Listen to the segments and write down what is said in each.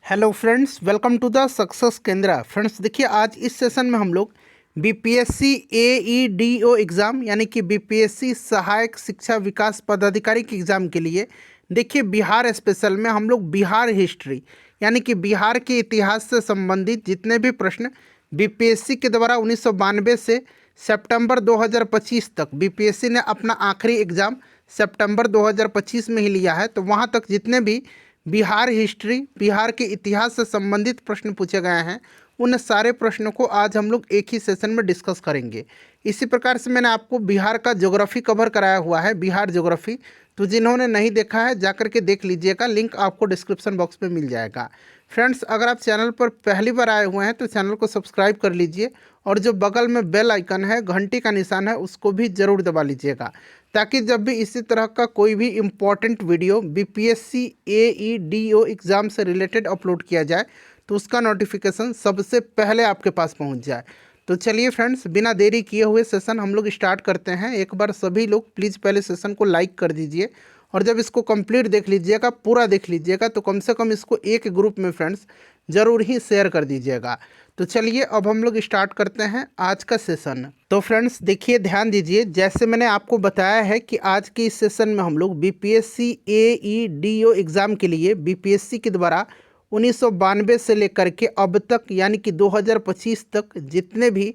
Hello friends, welcome to the success Kendra. Friends देखिए, आज इस सेशन में हम लोग बीपीएससी एईडीओ एग्ज़ाम यानी कि बीपीएससी सहायक शिक्षा विकास पदाधिकारी के एग्ज़ाम के लिए देखिए बिहार स्पेशल में हम लोग बिहार हिस्ट्री यानी कि बिहार के इतिहास से संबंधित जितने भी प्रश्न बीपीएससी के द्वारा 1992 से सितंबर 2025 तक बीपीएससी ने अपना आखिरी एग्ज़ाम सितंबर 2025 में ही लिया है, तो वहाँ तक जितने भी बिहार हिस्ट्री बिहार के इतिहास से संबंधित प्रश्न पूछे गए हैं उन सारे प्रश्नों को आज हम लोग एक ही सेशन में डिस्कस करेंगे। इसी प्रकार से मैंने आपको बिहार का ज्योग्राफी कवर कराया हुआ है, बिहार ज्योग्राफी, तो जिन्होंने नहीं देखा है जाकर के देख लीजिएगा, लिंक आपको डिस्क्रिप्शन बॉक्स में मिल जाएगा। फ्रेंड्स, अगर आप चैनल पर पहली बार आए हुए हैं तो चैनल को सब्सक्राइब कर लीजिए और जो बगल में बेल आइकन है, घंटी का निशान है, उसको भी ज़रूर दबा लीजिएगा ताकि जब भी इसी तरह का कोई भी इम्पॉर्टेंट वीडियो बीपीएससी एईडीओ एग्ज़ाम से रिलेटेड अपलोड किया जाए तो उसका नोटिफिकेशन सबसे पहले आपके पास पहुंच जाए। तो चलिए फ्रेंड्स, बिना देरी किए हुए सेशन हम लोग स्टार्ट करते हैं। एक बार सभी लोग प्लीज़ पहले सेशन को लाइक कर दीजिए और जब इसको कंप्लीट देख लीजिएगा, पूरा देख लीजिएगा, तो कम से कम इसको एक ग्रुप में फ्रेंड्स ज़रूर ही शेयर कर दीजिएगा। तो चलिए अब हम लोग स्टार्ट करते हैं आज का सेशन। तो फ्रेंड्स देखिए, ध्यान दीजिए, जैसे मैंने आपको बताया है कि आज के इस सेशन में हम लोग बीपीएससी एईडीओ एग्ज़ाम के लिए बीपीएससी के द्वारा 1992 से लेकर के अब तक यानी कि 2025 तक जितने भी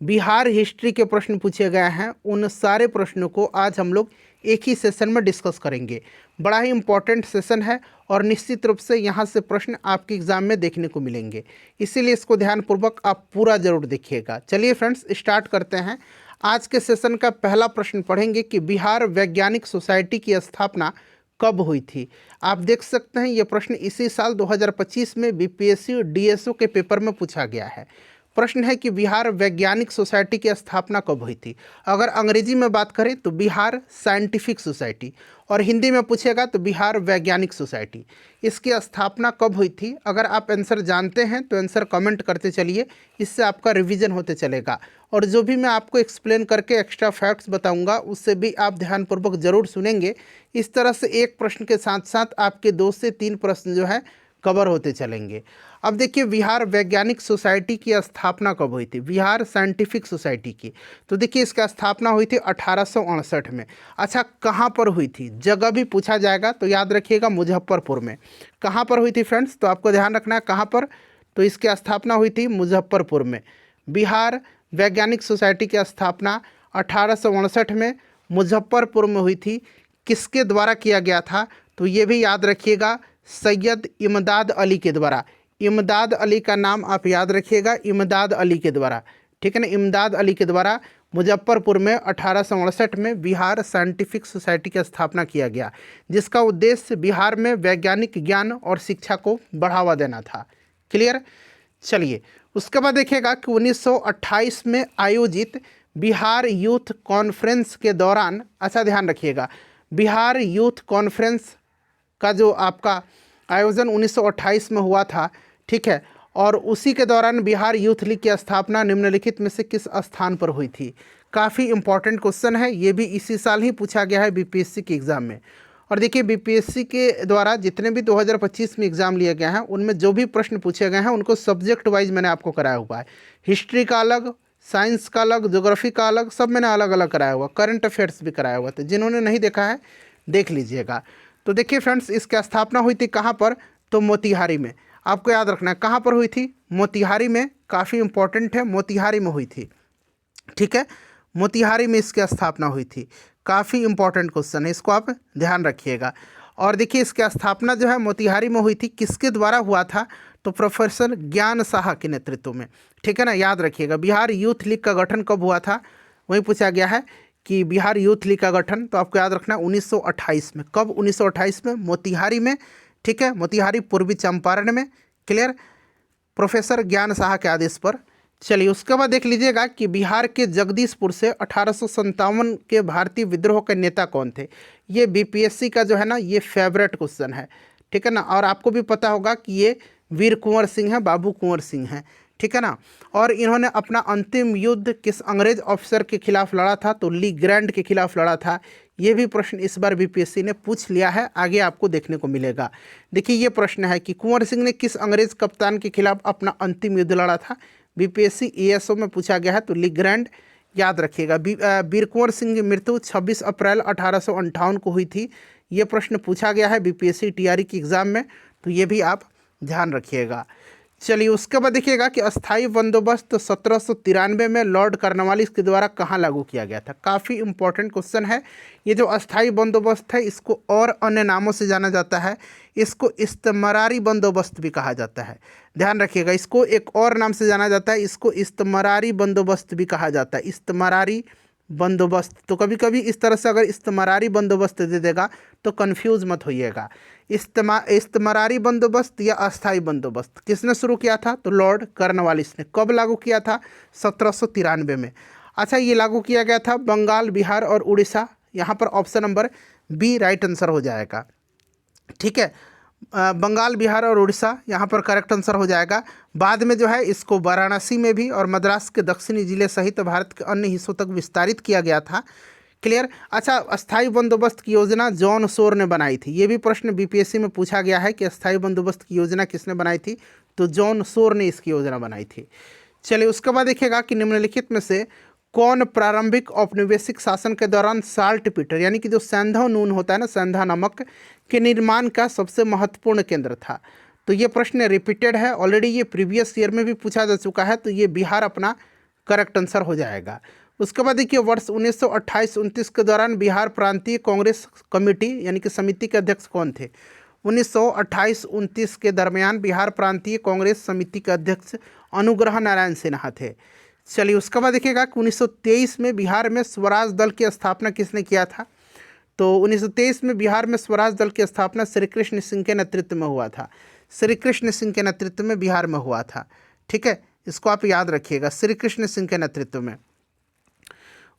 बिहार हिस्ट्री के प्रश्न पूछे गए हैं उन सारे प्रश्नों को आज हम लोग एक ही सेशन में डिस्कस करेंगे। बड़ा ही इम्पॉर्टेंट सेशन है और निश्चित रूप से यहाँ से प्रश्न आपके एग्ज़ाम में देखने को मिलेंगे, इसीलिए इसको ध्यानपूर्वक आप पूरा ज़रूर देखिएगा। चलिए फ्रेंड्स स्टार्ट करते हैं। आज के सेशन का पहला प्रश्न पढ़ेंगे कि बिहार वैज्ञानिक सोसाइटी की स्थापना कब हुई थी। आप देख सकते हैं ये प्रश्न इसी साल 2025 में बीपीएससी डीएसओ के पेपर में पूछा गया है। प्रश्न है कि बिहार वैज्ञानिक सोसाइटी की स्थापना कब हुई थी। अगर अंग्रेजी में बात करें तो बिहार साइंटिफिक सोसाइटी, और हिंदी में पूछेगा तो बिहार वैज्ञानिक सोसाइटी। इसकी स्थापना कब हुई थी? अगर आप आंसर जानते हैं तो आंसर कमेंट करते चलिए, इससे आपका रिवीजन होते चलेगा। और जो भी मैं आपको एक्सप्लेन करके एक्स्ट्रा फैक्ट्स बताऊंगा उससे भी आप ध्यानपूर्वक ज़रूर सुनेंगे। इस तरह से एक प्रश्न के साथ साथ आपके 2 से 3 प्रश्न जो है कवर होते चलेंगे। अब देखिए, बिहार वैज्ञानिक सोसाइटी की स्थापना कब हुई थी, बिहार साइंटिफिक सोसाइटी की? तो देखिए इसकी स्थापना हुई थी 1868 में। अच्छा, कहाँ पर हुई थी? जगह भी पूछा जाएगा तो याद रखिएगा, मुजफ्फरपुर में। कहाँ पर हुई थी फ्रेंड्स? तो आपको ध्यान रखना है कहाँ पर। तो इसकी स्थापना हुई थी मुजफ्फरपुर में। बिहार वैज्ञानिक सोसाइटी की स्थापना 1868 में मुजफ्फरपुर में हुई थी। किसके द्वारा किया गया था? तो ये भी याद रखिएगा, सैयद इमदाद अली के द्वारा। इमदाद अली का नाम आप याद रखिएगा, इमदाद अली के द्वारा, ठीक है ना, इमदाद अली के द्वारा मुजफ्फरपुर में 1868 में बिहार साइंटिफिक सोसाइटी की स्थापना किया गया, जिसका उद्देश्य बिहार में वैज्ञानिक ज्ञान और शिक्षा को बढ़ावा देना था। क्लियर? चलिए उसके बाद देखिएगा कि 1928 में आयोजित बिहार यूथ कॉन्फ्रेंस के दौरान, अच्छा ध्यान रखिएगा, बिहार यूथ कॉन्फ्रेंस का जो आपका आयोजन 1928 में हुआ था, ठीक है, और उसी के दौरान बिहार यूथ लीग की स्थापना निम्नलिखित में से किस स्थान पर हुई थी? काफ़ी इंपॉर्टेंट क्वेश्चन है, ये भी इसी साल ही पूछा गया है बीपीएससी के एग्ज़ाम में। और देखिए, बीपीएससी के द्वारा जितने भी 2025 में एग्ज़ाम लिए गए हैं उनमें जो भी प्रश्न पूछे गए हैं उनको सब्जेक्ट वाइज मैंने आपको कराया हुआ है। हिस्ट्री का अलग, साइंस का अलग, ज्योग्राफी का अलग, सब मैंने अलग अलग कराया हुआ, करंट अफेयर्स भी कराया हुआ था। जिन्होंने नहीं देखा है देख लीजिएगा। तो देखिए फ्रेंड्स, इसकी स्थापना हुई थी कहाँ पर? तो मोतिहारी में। आपको याद रखना है कहाँ पर हुई थी, मोतिहारी में। काफ़ी इंपॉर्टेंट है, मोतिहारी में हुई थी, ठीक है, मोतिहारी में इसकी स्थापना हुई थी। काफ़ी इंपॉर्टेंट क्वेश्चन है, इसको आप ध्यान रखिएगा। और देखिए इसकी स्थापना जो है मोतिहारी में हुई थी, किसके द्वारा हुआ था? तो प्रोफेसर ज्ञान साहा के नेतृत्व में, ठीक है ना, याद रखिएगा। बिहार यूथ लीग का गठन कब हुआ था? वही पूछा गया है कि बिहार यूथ लीग का गठन, तो आपको याद रखना 1928 में। कब? 1928 में, मोतिहारी में, ठीक है, मोतिहारी पूर्वी चंपारण में। क्लियर? प्रोफेसर ज्ञान साहा के आदेश पर। चलिए उसके बाद देख लीजिएगा कि बिहार के जगदीशपुर से 1857 के भारतीय विद्रोह के नेता कौन थे? ये बीपीएससी का जो है ना ये फेवरेट क्वेश्चन है, ठीक है ना, और आपको भी पता होगा कि ये वीर कुंवर सिंह हैं, बाबू कुंवर सिंह हैं, ठीक है ना। और इन्होंने अपना अंतिम युद्ध किस अंग्रेज ऑफिसर के खिलाफ लड़ा था? तो ली ग्रैंड के खिलाफ लड़ा था। ये भी प्रश्न इस बार बीपीएससी ने पूछ लिया है, आगे आपको देखने को मिलेगा। देखिए ये प्रश्न है कि कुंवर सिंह ने किस अंग्रेज कप्तान के खिलाफ अपना अंतिम युद्ध लड़ा था। बीपीएससी ईएसओ में पूछा गया है, तो लिग्रैंड याद रखिएगा। वीर कुंवर सिंह की मृत्यु 26 अप्रैल 1858 को हुई थी। ये प्रश्न पूछा गया है बीपीएससी टीआरई की एग्ज़ाम में, तो ये भी आप ध्यान रखिएगा। चलिए उसके बाद देखिएगा कि अस्थाई बंदोबस्त 1793 में लॉर्ड कॉर्नवालिस के द्वारा कहाँ लागू किया गया था। काफ़ी इंपॉर्टेंट क्वेश्चन है। ये जो अस्थाई बंदोबस्त है इसको और अन्य नामों से जाना जाता है। इसको इस्तमरारी बंदोबस्त भी कहा जाता है, ध्यान रखिएगा। इसको एक और नाम से जाना जाता है, इसको इस्तमरारी बंदोबस्त भी कहा जाता है, इस्तमरारी बंदोबस्त। तो कभी कभी इस तरह से अगर इस्तमरारी बंदोबस्त दे देगा तो कंफ्यूज मत होइएगा। इस्तमरारी बंदोबस्त या अस्थाई बंदोबस्त किसने शुरू किया था, तो लॉर्ड कॉर्नवालिस ने। कब लागू किया था, 1793 में। अच्छा, ये लागू किया गया था बंगाल, बिहार और उड़ीसा। यहाँ पर option number B right answer हो जाएगा, ठीक है। बंगाल, बिहार और उड़ीसा यहाँ पर करेक्ट आंसर हो जाएगा। बाद में जो है इसको वाराणसी में भी और मद्रास के दक्षिणी जिले सहित भारत के अन्य हिस्सों तक विस्तारित किया गया था। क्लियर। अच्छा, अस्थाई बंदोबस्त की योजना जॉन शोर ने बनाई थी। ये भी प्रश्न बीपीएससी में पूछा गया है कि अस्थाई बंदोबस्त की योजना किसने बनाई थी, तो जॉन शोर ने इसकी योजना बनाई थी। चलिए उसके बाद देखिएगा कि निम्नलिखित में से कौन प्रारंभिक औपनिवेशिक शासन के दौरान साल्ट पीटर यानी कि जो सेंधा नून होता है ना, सेंधा नमक के निर्माण का सबसे महत्वपूर्ण केंद्र था। तो ये प्रश्न रिपीटेड है ऑलरेडी, ये प्रीवियस ईयर में भी पूछा जा चुका है, तो ये बिहार अपना करेक्ट आंसर हो जाएगा। उसके बाद देखिए वर्ष 1928-29 के दौरान बिहार प्रांतीय कांग्रेस कमेटी यानी कि समिति के अध्यक्ष कौन थे। 1928-29 के दरमियान बिहार प्रांतीय कांग्रेस समिति के अध्यक्ष अनुग्रह नारायण सिन्हा थे। चलिए उसके बाद देखिएगा कि 1923 में बिहार में स्वराज दल की स्थापना किसने किया था। तो 1923 में बिहार में स्वराज दल की स्थापना श्री कृष्ण सिंह के नेतृत्व में हुआ था। श्री कृष्ण सिंह के नेतृत्व में बिहार में हुआ था, ठीक है। इसको आप याद रखिएगा, श्री कृष्ण सिंह के नेतृत्व में।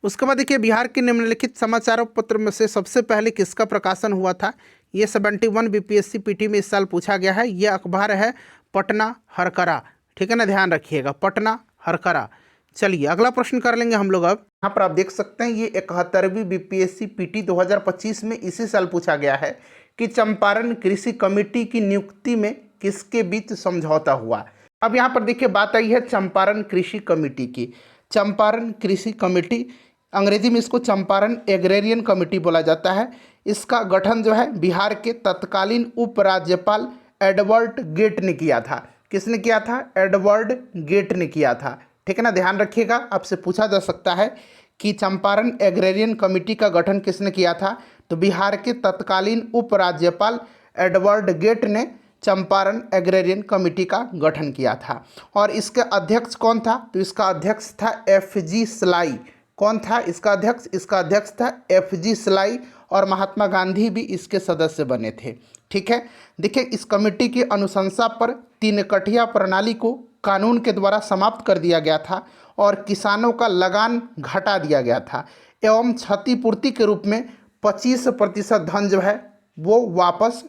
उसके बाद देखिए बिहार के निम्नलिखित समाचार पत्र में से सबसे पहले किसका प्रकाशन हुआ था। ये 71 बीपीएससी पीटी में इस साल पूछा गया है। ये अखबार है पटना हरकरा, ठीक है ना, ध्यान रखिएगा, पटना हरकरा। चलिए अगला प्रश्न कर लेंगे हम लोग। अब यहाँ पर आप देख सकते हैं ये 71वीं बीपीएससी पीटी 2025 में इसी साल पूछा गया है कि चंपारण कृषि कमेटी की नियुक्ति में किसके बीच समझौता हुआ। अब यहाँ पर देखिए बात आई है चंपारण कृषि कमेटी की। चंपारण कृषि कमेटी, अंग्रेजी में इसको चंपारण एग्रेरियन कमेटी बोला जाता है। इसका गठन जो है बिहार के तत्कालीन उपराज्यपाल एडवर्ड गेट ने किया था। किसने किया था, एडवर्ड गेट ने किया था, ठीक है ना, ध्यान रखिएगा। आपसे पूछा जा सकता है कि चंपारण एग्रेरियन कमेटी का गठन किसने किया था, तो बिहार के तत्कालीन उपराज्यपाल एडवर्ड गेट ने चंपारण एग्रेरियन कमेटी का गठन किया था। और इसके अध्यक्ष कौन था, तो इसका अध्यक्ष था एफजी सलाई। कौन था इसका अध्यक्ष, इसका अध्यक्ष था एफजी सलाई और महात्मा गांधी भी इसके सदस्य बने थे, ठीक है। देखिए इस कमेटी की अनुशंसा पर तीन कठिया प्रणाली को कानून के द्वारा समाप्त कर दिया गया था और किसानों का लगान घटा दिया गया था एवं क्षतिपूर्ति के रूप में 25% धन जो है वो वापस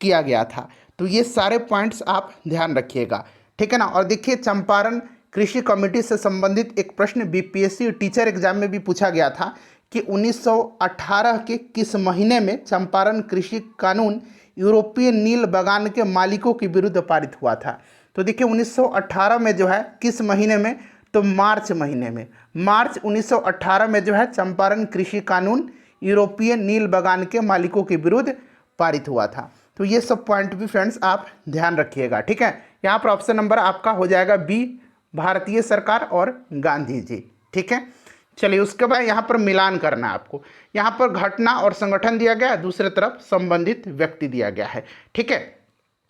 किया गया था। तो ये सारे पॉइंट्स आप ध्यान रखिएगा, ठीक है ना। और देखिए चंपारण कृषि कमेटी से संबंधित एक प्रश्न बीपीएससी टीचर एग्जाम में भी पूछा गया था कि 1918 के किस महीने में चंपारण कृषि कानून यूरोपीय नील बागान के मालिकों के विरुद्ध पारित हुआ था। तो देखिए 1918 में जो है किस महीने में, तो मार्च महीने में। मार्च 1918 में जो है चंपारण कृषि कानून यूरोपीय नील बागान के मालिकों के विरुद्ध पारित हुआ था। तो ये सब पॉइंट भी फ्रेंड्स आप ध्यान रखिएगा, ठीक है। यहाँ पर ऑप्शन नंबर आपका हो जाएगा बी, भारतीय सरकार और गांधी जी, ठीक है। चलिए उसके बाद यहाँ पर मिलान करना है आपको। यहाँ पर घटना और संगठन दिया गया है, दूसरी तरफ संबंधित व्यक्ति दिया गया है, ठीक है।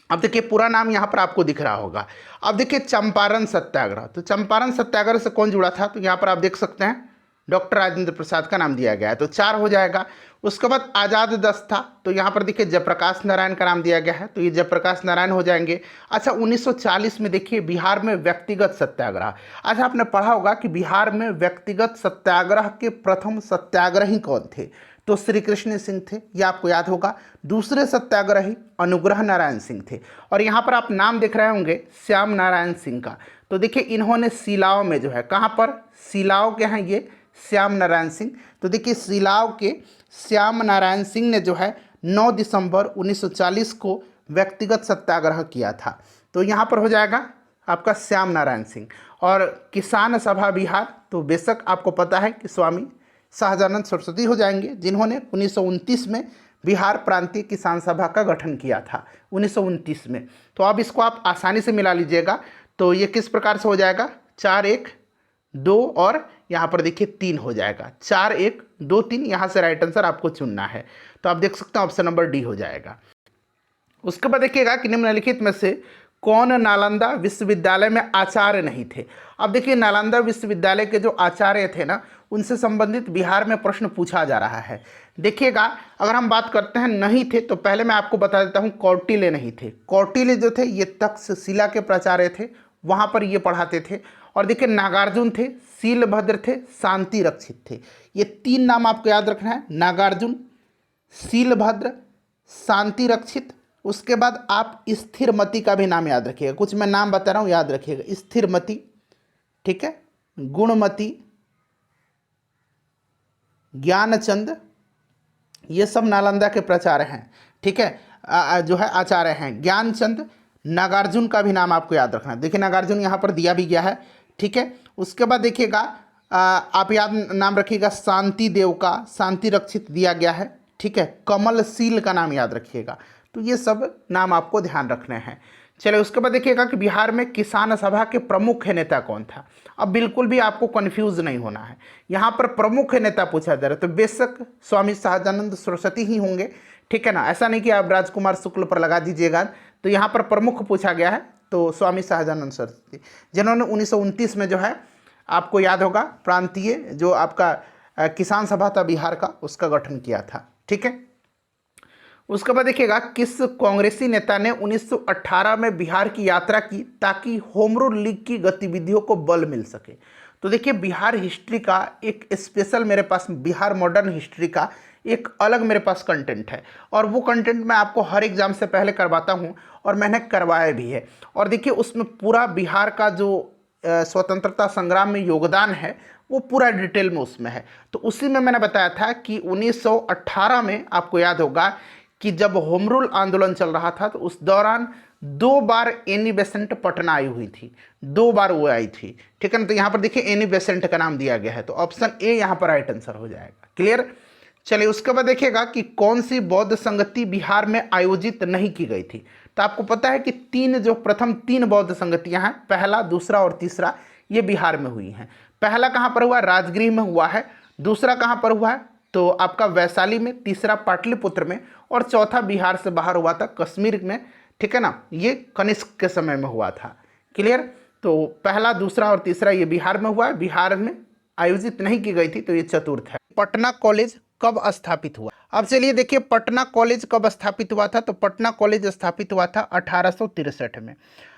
अब देखिए पूरा नाम यहाँ पर आपको दिख रहा होगा। अब देखिए चंपारण सत्याग्रह, तो चंपारण सत्याग्रह से कौन जुड़ा था, तो यहाँ पर आप देख सकते हैं डॉक्टर राजेंद्र प्रसाद का नाम दिया गया है, तो 4 हो जाएगा। उसके बाद आज़ाद दस्त था, तो यहाँ पर देखिए जयप्रकाश नारायण का नाम दिया गया है, तो ये जयप्रकाश नारायण हो जाएंगे। अच्छा 1940 में देखिए बिहार में व्यक्तिगत सत्याग्रह। अच्छा आपने पढ़ा होगा कि बिहार में व्यक्तिगत सत्याग्रह के प्रथम सत्याग्रही कौन थे, तो श्री कृष्ण सिंह थे, ये आपको याद होगा। दूसरे सत्याग्रही अनुग्रह नारायण सिंह थे। और यहाँ पर आप नाम देख रहे होंगे श्याम नारायण सिंह का, तो देखिए इन्होंने सिलाव में जो है, कहाँ पर, सिलाव के हैं ये श्याम नारायण सिंह। तो देखिए सिलाव के श्याम नारायण सिंह ने जो है 9 दिसंबर 1940 को व्यक्तिगत सत्याग्रह किया था। तो यहाँ पर हो जाएगा आपका श्याम नारायण सिंह। और किसान सभा बिहार, तो बेशक आपको पता है कि स्वामी सहजानंद सरस्वती हो जाएंगे, जिन्होंने 1929 में बिहार प्रांतीय किसान सभा का गठन किया था 1929 में। तो अब इसको आप आसानी से मिला लीजिएगा। तो ये किस प्रकार से हो जाएगा, 4 1 2 और यहाँ पर देखिए 3 हो जाएगा, 4 1 2 3। यहाँ से राइट आंसर आपको चुनना है। तो आप देख सकते हैं ऑप्शन नंबर डी हो जाएगा। उसके बाद देखिएगा कि निम्नलिखित में से कौन नालंदा विश्वविद्यालय में आचार्य नहीं थे। अब देखिए नालंदा विश्वविद्यालय के जो आचार्य थे ना, उनसे संबंधित बिहार में प्रश्न पूछा जा रहा है। देखिएगा अगर हम बात करते हैं नहीं थे, तो पहले मैं आपको बता देता हूँ कौटिल्य नहीं थे। कौटिल्य जो थे ये तक्षशिला के प्राचार्य थे, वहाँ पर ये पढ़ाते थे। और देखिए नागार्जुन थे, शीलभद्र थे, शांति रक्षित थे। ये 3 नाम आपको याद रखना है, नागार्जुन, शीलभद्र, शांति रक्षित। उसके बाद आप स्थिरमती का भी नाम याद रखिएगा। कुछ मैं नाम बता रहा हूँ, याद रखिएगा। स्थिरमती, ठीक है, गुणमती, ज्ञानचंद, ये सब नालंदा के प्राचार्य हैं, ठीक है, जो है आचार्य हैं। ज्ञानचंद, नागार्जुन का भी नाम आपको याद रखना है। देखिए नागार्जुन यहाँ पर दिया भी गया है, ठीक है। उसके बाद देखिएगा आप याद नाम रखिएगा शांति देव का, शांति रक्षित दिया गया है, ठीक है। कमलशील का नाम याद रखिएगा। तो ये सब नाम आपको ध्यान रखने हैं। चलिए उसके बाद देखिएगा कि बिहार में किसान सभा के प्रमुख नेता कौन था। अब बिल्कुल भी आपको कन्फ्यूज़ नहीं होना है, यहाँ पर प्रमुख नेता पूछा जा रहा है, तो बेशक स्वामी सहजानंद सरस्वती ही होंगे, ठीक है ना। ऐसा नहीं कि आप राजकुमार शुक्ल पर लगा दीजिएगा। तो यहाँ पर प्रमुख पूछा गया है, तो स्वामी सहजानंद सरस्वती, जिन्होंने 1929 में जो है आपको याद होगा प्रांतीय जो आपका किसान सभा था बिहार का, उसका गठन किया था, ठीक है। उसके बाद देखिएगा किस कांग्रेसी नेता ने 1918 में बिहार की यात्रा की ताकि होम रूल लीग की गतिविधियों को बल मिल सके। तो देखिए बिहार हिस्ट्री का एक स्पेशल मेरे पास, बिहार मॉडर्न हिस्ट्री का एक अलग मेरे पास कंटेंट है, और वो कंटेंट मैं आपको हर एग्जाम से पहले करवाता हूँ, और मैंने करवाया भी है। और देखिए उसमें पूरा बिहार का जो स्वतंत्रता संग्राम में योगदान है वो पूरा डिटेल में उसमें है। तो उसी में मैंने बताया था कि 1918 में आपको याद होगा कि जब होम रूल आंदोलन चल रहा था, तो उस दौरान 2 बार एनी बेसेंट पटना आई हुई थी, 2 बार वो आई थी, ठीक है ना। तो यहाँ पर देखिए एनी बेसेंट का नाम दिया गया है, तो ऑप्शन ए यहाँ पर राइट आंसर हो जाएगा। क्लियर। चलिए उसके बाद देखिएगा कि कौन सी बौद्ध संगति बिहार में आयोजित नहीं की गई थी। तो आपको पता है कि प्रथम तीन बौद्ध संगतियाँ हैं, पहला, दूसरा और तीसरा, ये बिहार में हुई हैं। पहला कहाँ पर हुआ, राजगृह में हुआ है। दूसरा कहाँ पर हुआ है, तो आपका वैशाली में। तीसरा पाटलिपुत्र में, और चौथा बिहार से बाहर हुआ था, कश्मीर में, ठीक है ना। ये कनिष्क के समय में हुआ था। क्लियर। तो पहला, दूसरा और तीसरा ये बिहार में हुआ है, बिहार में आयोजित नहीं की गई थी, तो ये चतुर्थ है। पटना कॉलेज कब स्थापित हुआ। अब चलिए देखिए पटना कॉलेज कब स्थापित हुआ था। तो पटना कॉलेज स्थापित हुआ था 1863 में।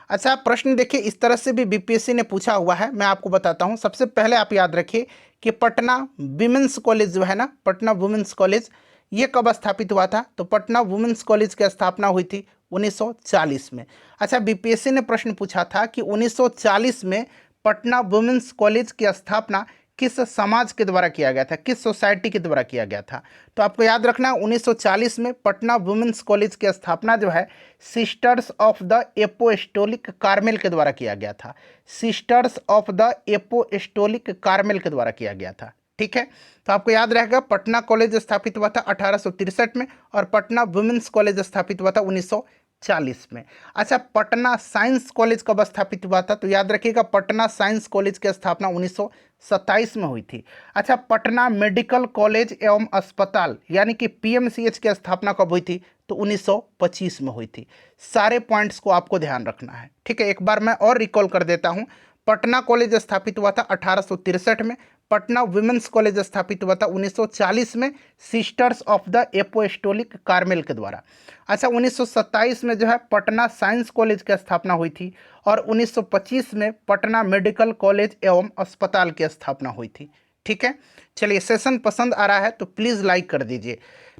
अच्छा प्रश्न देखिए इस तरह से भी बीपीएससी ने पूछा हुआ है, मैं आपको बताता हूँ। सबसे पहले आप याद रखिए कि पटना वुमेंस कॉलेज जो है ना, पटना वुमेंस कॉलेज, ये कब स्थापित हुआ था। तो पटना वुमेंस कॉलेज की स्थापना हुई थी 1940 में। अच्छा बीपीएससी ने प्रश्न पूछा था कि 1940 में पटना वुमेंस कॉलेज की स्थापना किस समाज के द्वारा किया गया था, किस सोसाइटी के द्वारा किया गया था। तो आपको याद रखना 1940 में पटना वुमेंस कॉलेज की स्थापना जो है sisters of the apostolic Carmel के द्वारा किया गया था। Sisters of the apostolic Carmel के द्वारा किया गया था, ठीक है। तो आपको याद रहेगा पटना कॉलेज स्थापित हुआ था 1863 में, और पटना वुमेंस कॉलेज स्थापित हुआ था 1940 में। अच्छा पटना साइंस कॉलेज कब स्थापित हुआ था। तो याद रखिएगा पटना साइंस कॉलेज की स्थापना 1927 में हुई थी। अच्छा पटना मेडिकल कॉलेज एवं अस्पताल यानी कि पीएमसीएच की स्थापना कब हुई थी। तो 1925 में हुई थी। सारे पॉइंट्स को आपको ध्यान रखना है, ठीक है। एक बार मैं और रिकॉल कर देता हूँ। पटना कॉलेज स्थापित हुआ था 1863 में, पटना वुमेंस कॉलेज स्थापित हुआ था 1940 में sisters of the apostolic Carmel के द्वारा। अच्छा 1927 में जो है पटना साइंस कॉलेज की स्थापना हुई थी, और 1925 में पटना मेडिकल कॉलेज एवं अस्पताल की स्थापना हुई थी, ठीक है। चलिए सेशन पसंद आ रहा है तो प्लीज़ लाइक कर दीजिए।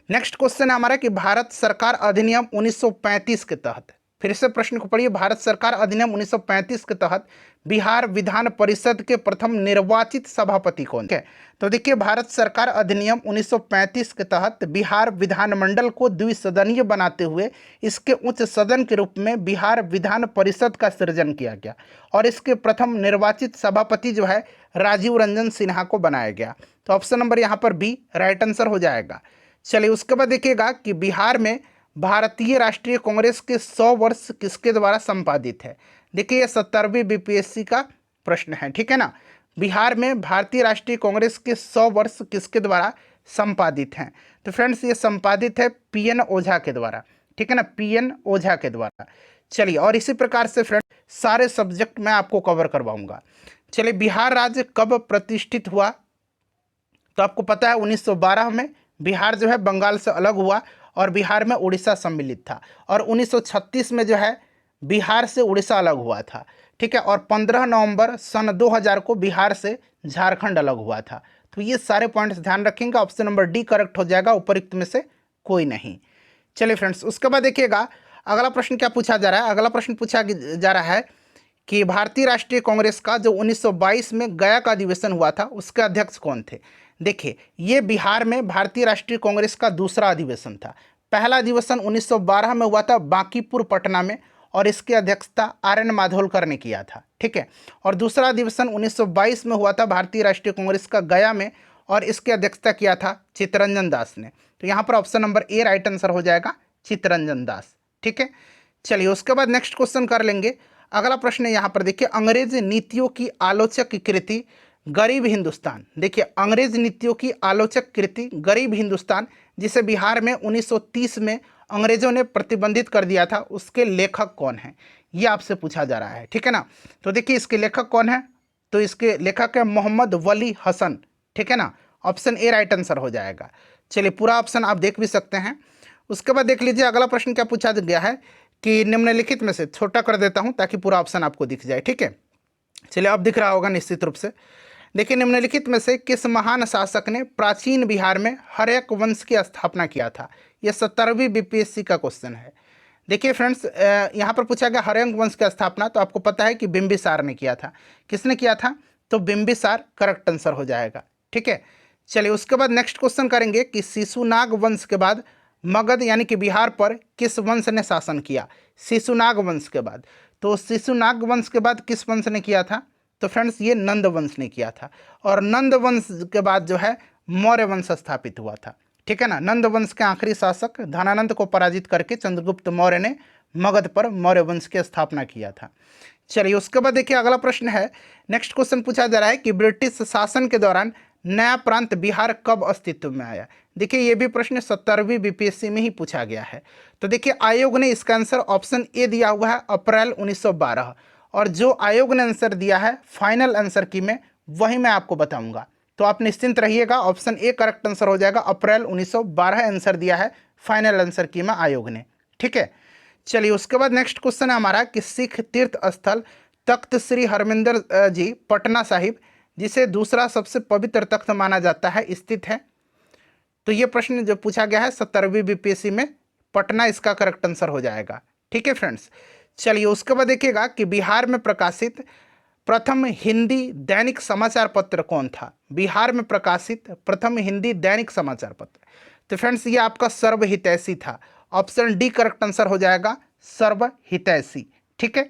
नेक्स्ट क्वेश्चन है हमारा कि भारत सरकार अधिनियम 1935 के तहत फिर से प्रश्न को पढ़िए, भारत सरकार अधिनियम 1935 के तहत बिहार विधान परिषद के प्रथम निर्वाचित सभापति कौन है? तो देखिए, भारत सरकार अधिनियम 1935 के तहत बिहार विधानमंडल को द्विसदनीय बनाते हुए इसके उच्च सदन के रूप में बिहार विधान परिषद का सृजन किया गया और इसके प्रथम निर्वाचित सभापति जो है राजीव रंजन सिन्हा को बनाया गया। तो ऑप्शन नंबर यहाँ पर बी राइट आंसर हो जाएगा। चलिए, उसके बाद देखिएगा कि बिहार में भारतीय राष्ट्रीय कांग्रेस के 100 वर्ष किसके द्वारा संपादित है? देखिए, ये 70वीं बीपीएससी का प्रश्न है, ठीक है ना। बिहार में भारतीय राष्ट्रीय कांग्रेस के 100 वर्ष किसके द्वारा संपादित हैं? तो फ्रेंड्स, ये संपादित है पीएन ओझा के द्वारा, ठीक है ना, पीएन ओझा के द्वारा। चलिए, और इसी प्रकार से फ्रेंड सारे सब्जेक्ट मैं आपको कवर करवाऊंगा। चलिए, बिहार राज्य कब प्रतिष्ठित हुआ? तो आपको पता है 1912 में बिहार जो है बंगाल से अलग हुआ और बिहार में उड़ीसा सम्मिलित था, और 1936 में जो है बिहार से उड़ीसा अलग हुआ था, ठीक है, और 15 नवंबर सन 2000 को बिहार से झारखंड अलग हुआ था। तो ये सारे पॉइंट्स ध्यान रखेंगे, ऑप्शन नंबर डी करेक्ट हो जाएगा, उपरोक्त में से कोई नहीं। चलिए फ्रेंड्स, उसके बाद देखिएगा अगला प्रश्न क्या पूछा जा रहा है। अगला प्रश्न पूछा जा रहा है कि भारतीय राष्ट्रीय कांग्रेस का जो 1922 में गया का अधिवेशन हुआ था उसके अध्यक्ष कौन थे? देखिए, ये बिहार में भारतीय राष्ट्रीय कांग्रेस का दूसरा अधिवेशन था। पहला अधिवेशन 1912 में हुआ था बांकीपुर पटना में और इसकी अध्यक्षता RN माधोलकर ने किया था, ठीक है, और दूसरा अधिवेशन 1922 में हुआ था भारतीय राष्ट्रीय कांग्रेस का गया में और इसकी अध्यक्षता किया था चित्तरंजन दास ने। तो यहाँ पर option number A right answer हो जाएगा, चित्तरंजन दास, ठीक है। चलिए, उसके बाद नेक्स्ट क्वेश्चन कर लेंगे। अगला प्रश्न यहाँ पर देखिए, अंग्रेज नीतियों की आलोचक कृति गरीब हिंदुस्तान। देखिए, अंग्रेज नीतियों की आलोचक कृति गरीब हिंदुस्तान, जिसे बिहार में 1930 में अंग्रेजों ने प्रतिबंधित कर दिया था, उसके लेखक कौन हैं? ये आपसे पूछा जा रहा है, ठीक है ना। तो देखिए, इसके लेखक कौन है? तो इसके लेखक है मोहम्मद वली हसन, ठीक है ना, ऑप्शन ए राइट आंसर हो जाएगा। चलिए, पूरा ऑप्शन आप देख भी सकते हैं। उसके बाद देख लीजिए अगला प्रश्न क्या पूछा गया है कि निम्नलिखित में से, छोटा कर देता हूं ताकि पूरा ऑप्शन आपको दिख जाए, ठीक है। चलिए, अब दिख रहा होगा निश्चित रूप से। देखिए, निम्नलिखित में से किस महान शासक ने प्राचीन बिहार में हर्यक वंश की स्थापना किया था? यह 70वीं बीपीएससी का क्वेश्चन है। देखिए फ्रेंड्स, यहाँ पर पूछा गया हर्यक वंश की स्थापना, तो आपको पता है कि बिंबिसार ने किया था। किसने किया था? तो बिंबिसार करेक्ट आंसर हो जाएगा, ठीक है। चलिए, उसके बाद नेक्स्ट क्वेश्चन करेंगे कि शिशुनाग वंश के बाद मगध यानी कि बिहार पर किस वंश ने शासन किया? शिशुनाग वंश के बाद, तो शिशुनाग वंश के बाद किस वंश ने किया था? तो फ्रेंड्स, ये नंद वंश ने किया था, और नंद वंश के बाद जो है मौर्य वंश स्थापित हुआ था, ठीक है ना। नंद वंश के आखिरी शासक धनानंद को पराजित करके चंद्रगुप्त मौर्य ने मगध पर मौर्य वंश की स्थापना किया था। चलिए, उसके बाद देखिए अगला प्रश्न है, नेक्स्ट क्वेश्चन पूछा जा रहा है कि ब्रिटिश शासन के दौरान नया प्रांत बिहार कब अस्तित्व में आया? देखिए, ये भी प्रश्न 70वीं बीपीएससी में ही पूछा गया है। तो देखिए, आयोग ने इसका आंसर ऑप्शन ए दिया हुआ है अप्रैल 1912, और जो आयोग ने आंसर दिया है फाइनल आंसर की में वही मैं आपको बताऊंगा। तो आप निश्चिंत रहिएगा, ऑप्शन ए करेक्ट आंसर हो जाएगा, अप्रैल 1912 आंसर दिया है फाइनल आंसर की में आयोग ने, ठीक है। चलिए, उसके बाद नेक्स्ट क्वेश्चन है हमारा कि सिख तीर्थ स्थल तख्त श्री हरमिंदर जी पटना साहिब, जिसे दूसरा सबसे पवित्र तख्त माना जाता है, स्थित है। तो ये प्रश्न जो पूछा गया है 70वीं बीपीएससी में, पटना इसका करेक्ट आंसर हो जाएगा, ठीक है फ्रेंड्स। चलिए, उसके बाद देखिएगा कि बिहार में प्रकाशित प्रथम हिंदी दैनिक समाचार पत्र कौन था? बिहार में प्रकाशित प्रथम हिंदी दैनिक समाचार पत्र, तो फ्रेंड्स ये आपका सर्व हितैषी था, ऑप्शन डी करेक्ट आंसर हो जाएगा, सर्व हितैषी, ठीक है।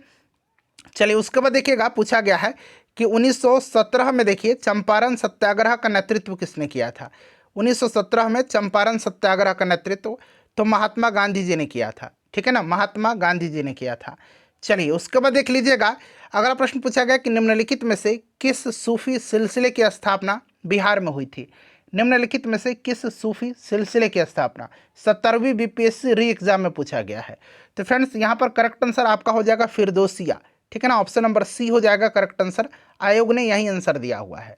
चलिए, उसके बाद देखिएगा पूछा गया है कि 1917 में देखिए चंपारण सत्याग्रह का नेतृत्व किसने किया था? 1917 में चंपारण सत्याग्रह का नेतृत्व तो महात्मा गांधी जी ने किया था, ठीक है ना, महात्मा गांधी जी ने किया था। चलिए, उसके बाद देख लीजिएगा अगला प्रश्न पूछा गया कि निम्नलिखित में से किस सूफी सिलसिले की स्थापना बिहार में हुई थी? निम्नलिखित में से किस सूफी सिलसिले की स्थापना 70वीं बीपीएससी री एग्जाम में पूछा गया है? तो फ्रेंड्स, यहाँ पर करेक्ट आंसर आपका हो जाएगा फिरदौसिया, ठीक है ना, ऑप्शन नंबर सी हो जाएगा करेक्ट आंसर, आयोग ने यही आंसर दिया हुआ है।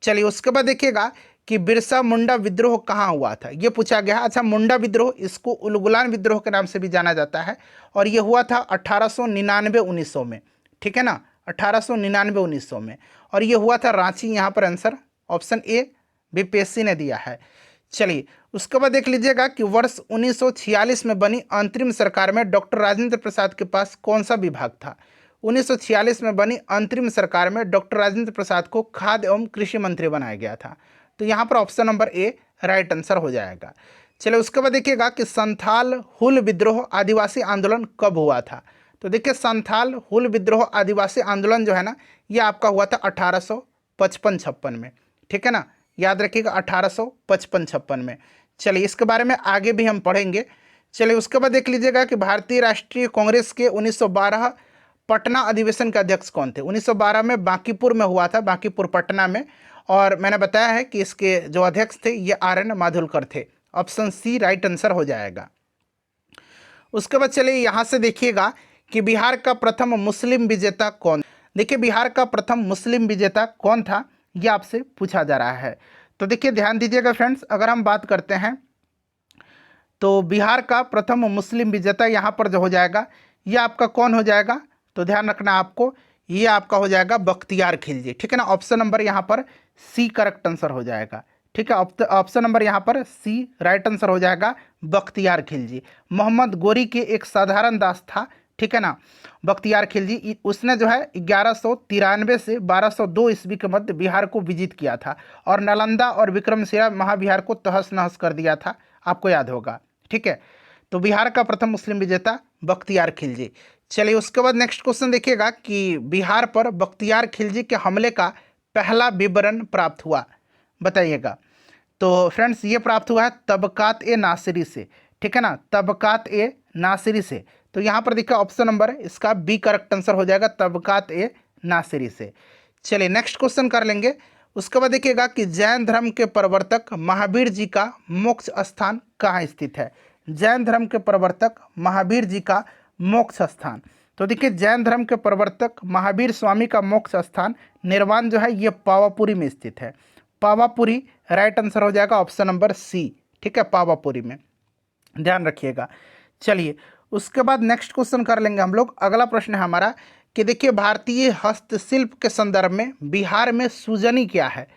चलिए, उसके बाद देखिएगा कि बिरसा मुंडा विद्रोह कहाँ हुआ था, ये पूछा गया है। अच्छा, मुंडा विद्रोह, इसको उलगुलान विद्रोह के नाम से भी जाना जाता है, और ये हुआ था 1899-1900 में, ठीक है ना, 1899-1900 में, और ये हुआ था रांची, यहाँ पर आंसर ऑप्शन ए बीपीएससी ने दिया है। चलिए, उसके बाद देख लीजिएगा कि वर्ष 1946 में बनी अंतरिम सरकार में डॉक्टर राजेंद्र प्रसाद के पास कौन सा विभाग था। 1946 में बनी अंतरिम सरकार में डॉक्टर राजेंद्र प्रसाद को खाद्य एवं कृषि मंत्री बनाया गया था। तो यहाँ पर option number A right answer हो जाएगा। चलिए उसके बाद देखिएगा कि संथाल हुल विद्रोह आदिवासी आंदोलन कब हुआ था। तो देखिए संथाल हुल विद्रोह आदिवासी आंदोलन जो है ना, ये आपका हुआ था 1855-56 में, ठीक है ना, याद रखिएगा 1855-56 में। चलिए इसके बारे में आगे भी हम पढ़ेंगे। चलिए उसके बाद देख लीजिएगा कि भारतीय राष्ट्रीय कांग्रेस के 1912 पटना अधिवेशन के अध्यक्ष कौन थे। 1912 में बांकीपुर में हुआ था, बांकीपुर पटना में, और मैंने बताया है कि इसके जो अध्यक्ष थे ये RN माधुलकर थे। ऑप्शन सी राइट आंसर हो जाएगा। उसके बाद चलिए यहाँ से देखिएगा कि बिहार का प्रथम मुस्लिम विजेता कौन। देखिए बिहार का प्रथम मुस्लिम विजेता कौन था, ये आपसे पूछा जा रहा है। तो देखिए ध्यान दीजिएगा फ्रेंड्स, अगर हम बात करते हैं तो बिहार का प्रथम मुस्लिम विजेता यहाँ पर जो हो जाएगा ये आपका कौन हो जाएगा, तो ध्यान रखना आपको, ये आपका हो जाएगा बख्तियार खिलजी, ठीक है ना। ऑप्शन नंबर यहाँ पर सी करेक्ट आंसर हो जाएगा, ठीक है। ऑप्शन नंबर यहाँ पर सी राइट आंसर हो जाएगा, बख्तियार खिलजी। मोहम्मद गोरी के एक साधारण दास था, ठीक है ना, बख्तियार खिलजी। उसने जो है 1193 से 1202 ईस्वी के मध्य बिहार को विजित किया था और नालंदा और विक्रमशिला महाबिहार को तहस नहस कर दिया था, आपको याद होगा, ठीक है। तो बिहार का प्रथम मुस्लिम विजेता बख्तियार खिलजी। चलिए उसके बाद नेक्स्ट क्वेश्चन देखिएगा कि बिहार पर बख्तियार खिलजी के हमले का पहला विवरण प्राप्त हुआ, बताइएगा। तो फ्रेंड्स ये प्राप्त हुआ है तबकात ए नासिरी से, ठीक है ना, तबकात ए नासिरी से। तो यहाँ पर देखिए ऑप्शन नंबर इसका बी करेक्ट आंसर हो जाएगा, तबकात ए नासिरी से। चलिए नेक्स्ट क्वेश्चन कर लेंगे। उसके बाद देखिएगा कि जैन धर्म के प्रवर्तक महावीर जी का मोक्ष स्थान कहाँ स्थित है। जैन धर्म के प्रवर्तक महावीर जी का मोक्ष स्थान, तो देखिए जैन धर्म के प्रवर्तक महावीर स्वामी का मोक्ष स्थान निर्वाण जो है ये पावापुरी में स्थित है। पावापुरी राइट आंसर हो जाएगा, ऑप्शन नंबर सी, ठीक है, पावापुरी में, ध्यान रखिएगा। चलिए उसके बाद नेक्स्ट क्वेश्चन कर लेंगे हम लोग। अगला प्रश्न है हमारा कि देखिए भारतीय हस्तशिल्प के संदर्भ में बिहार में सूजनी क्या है।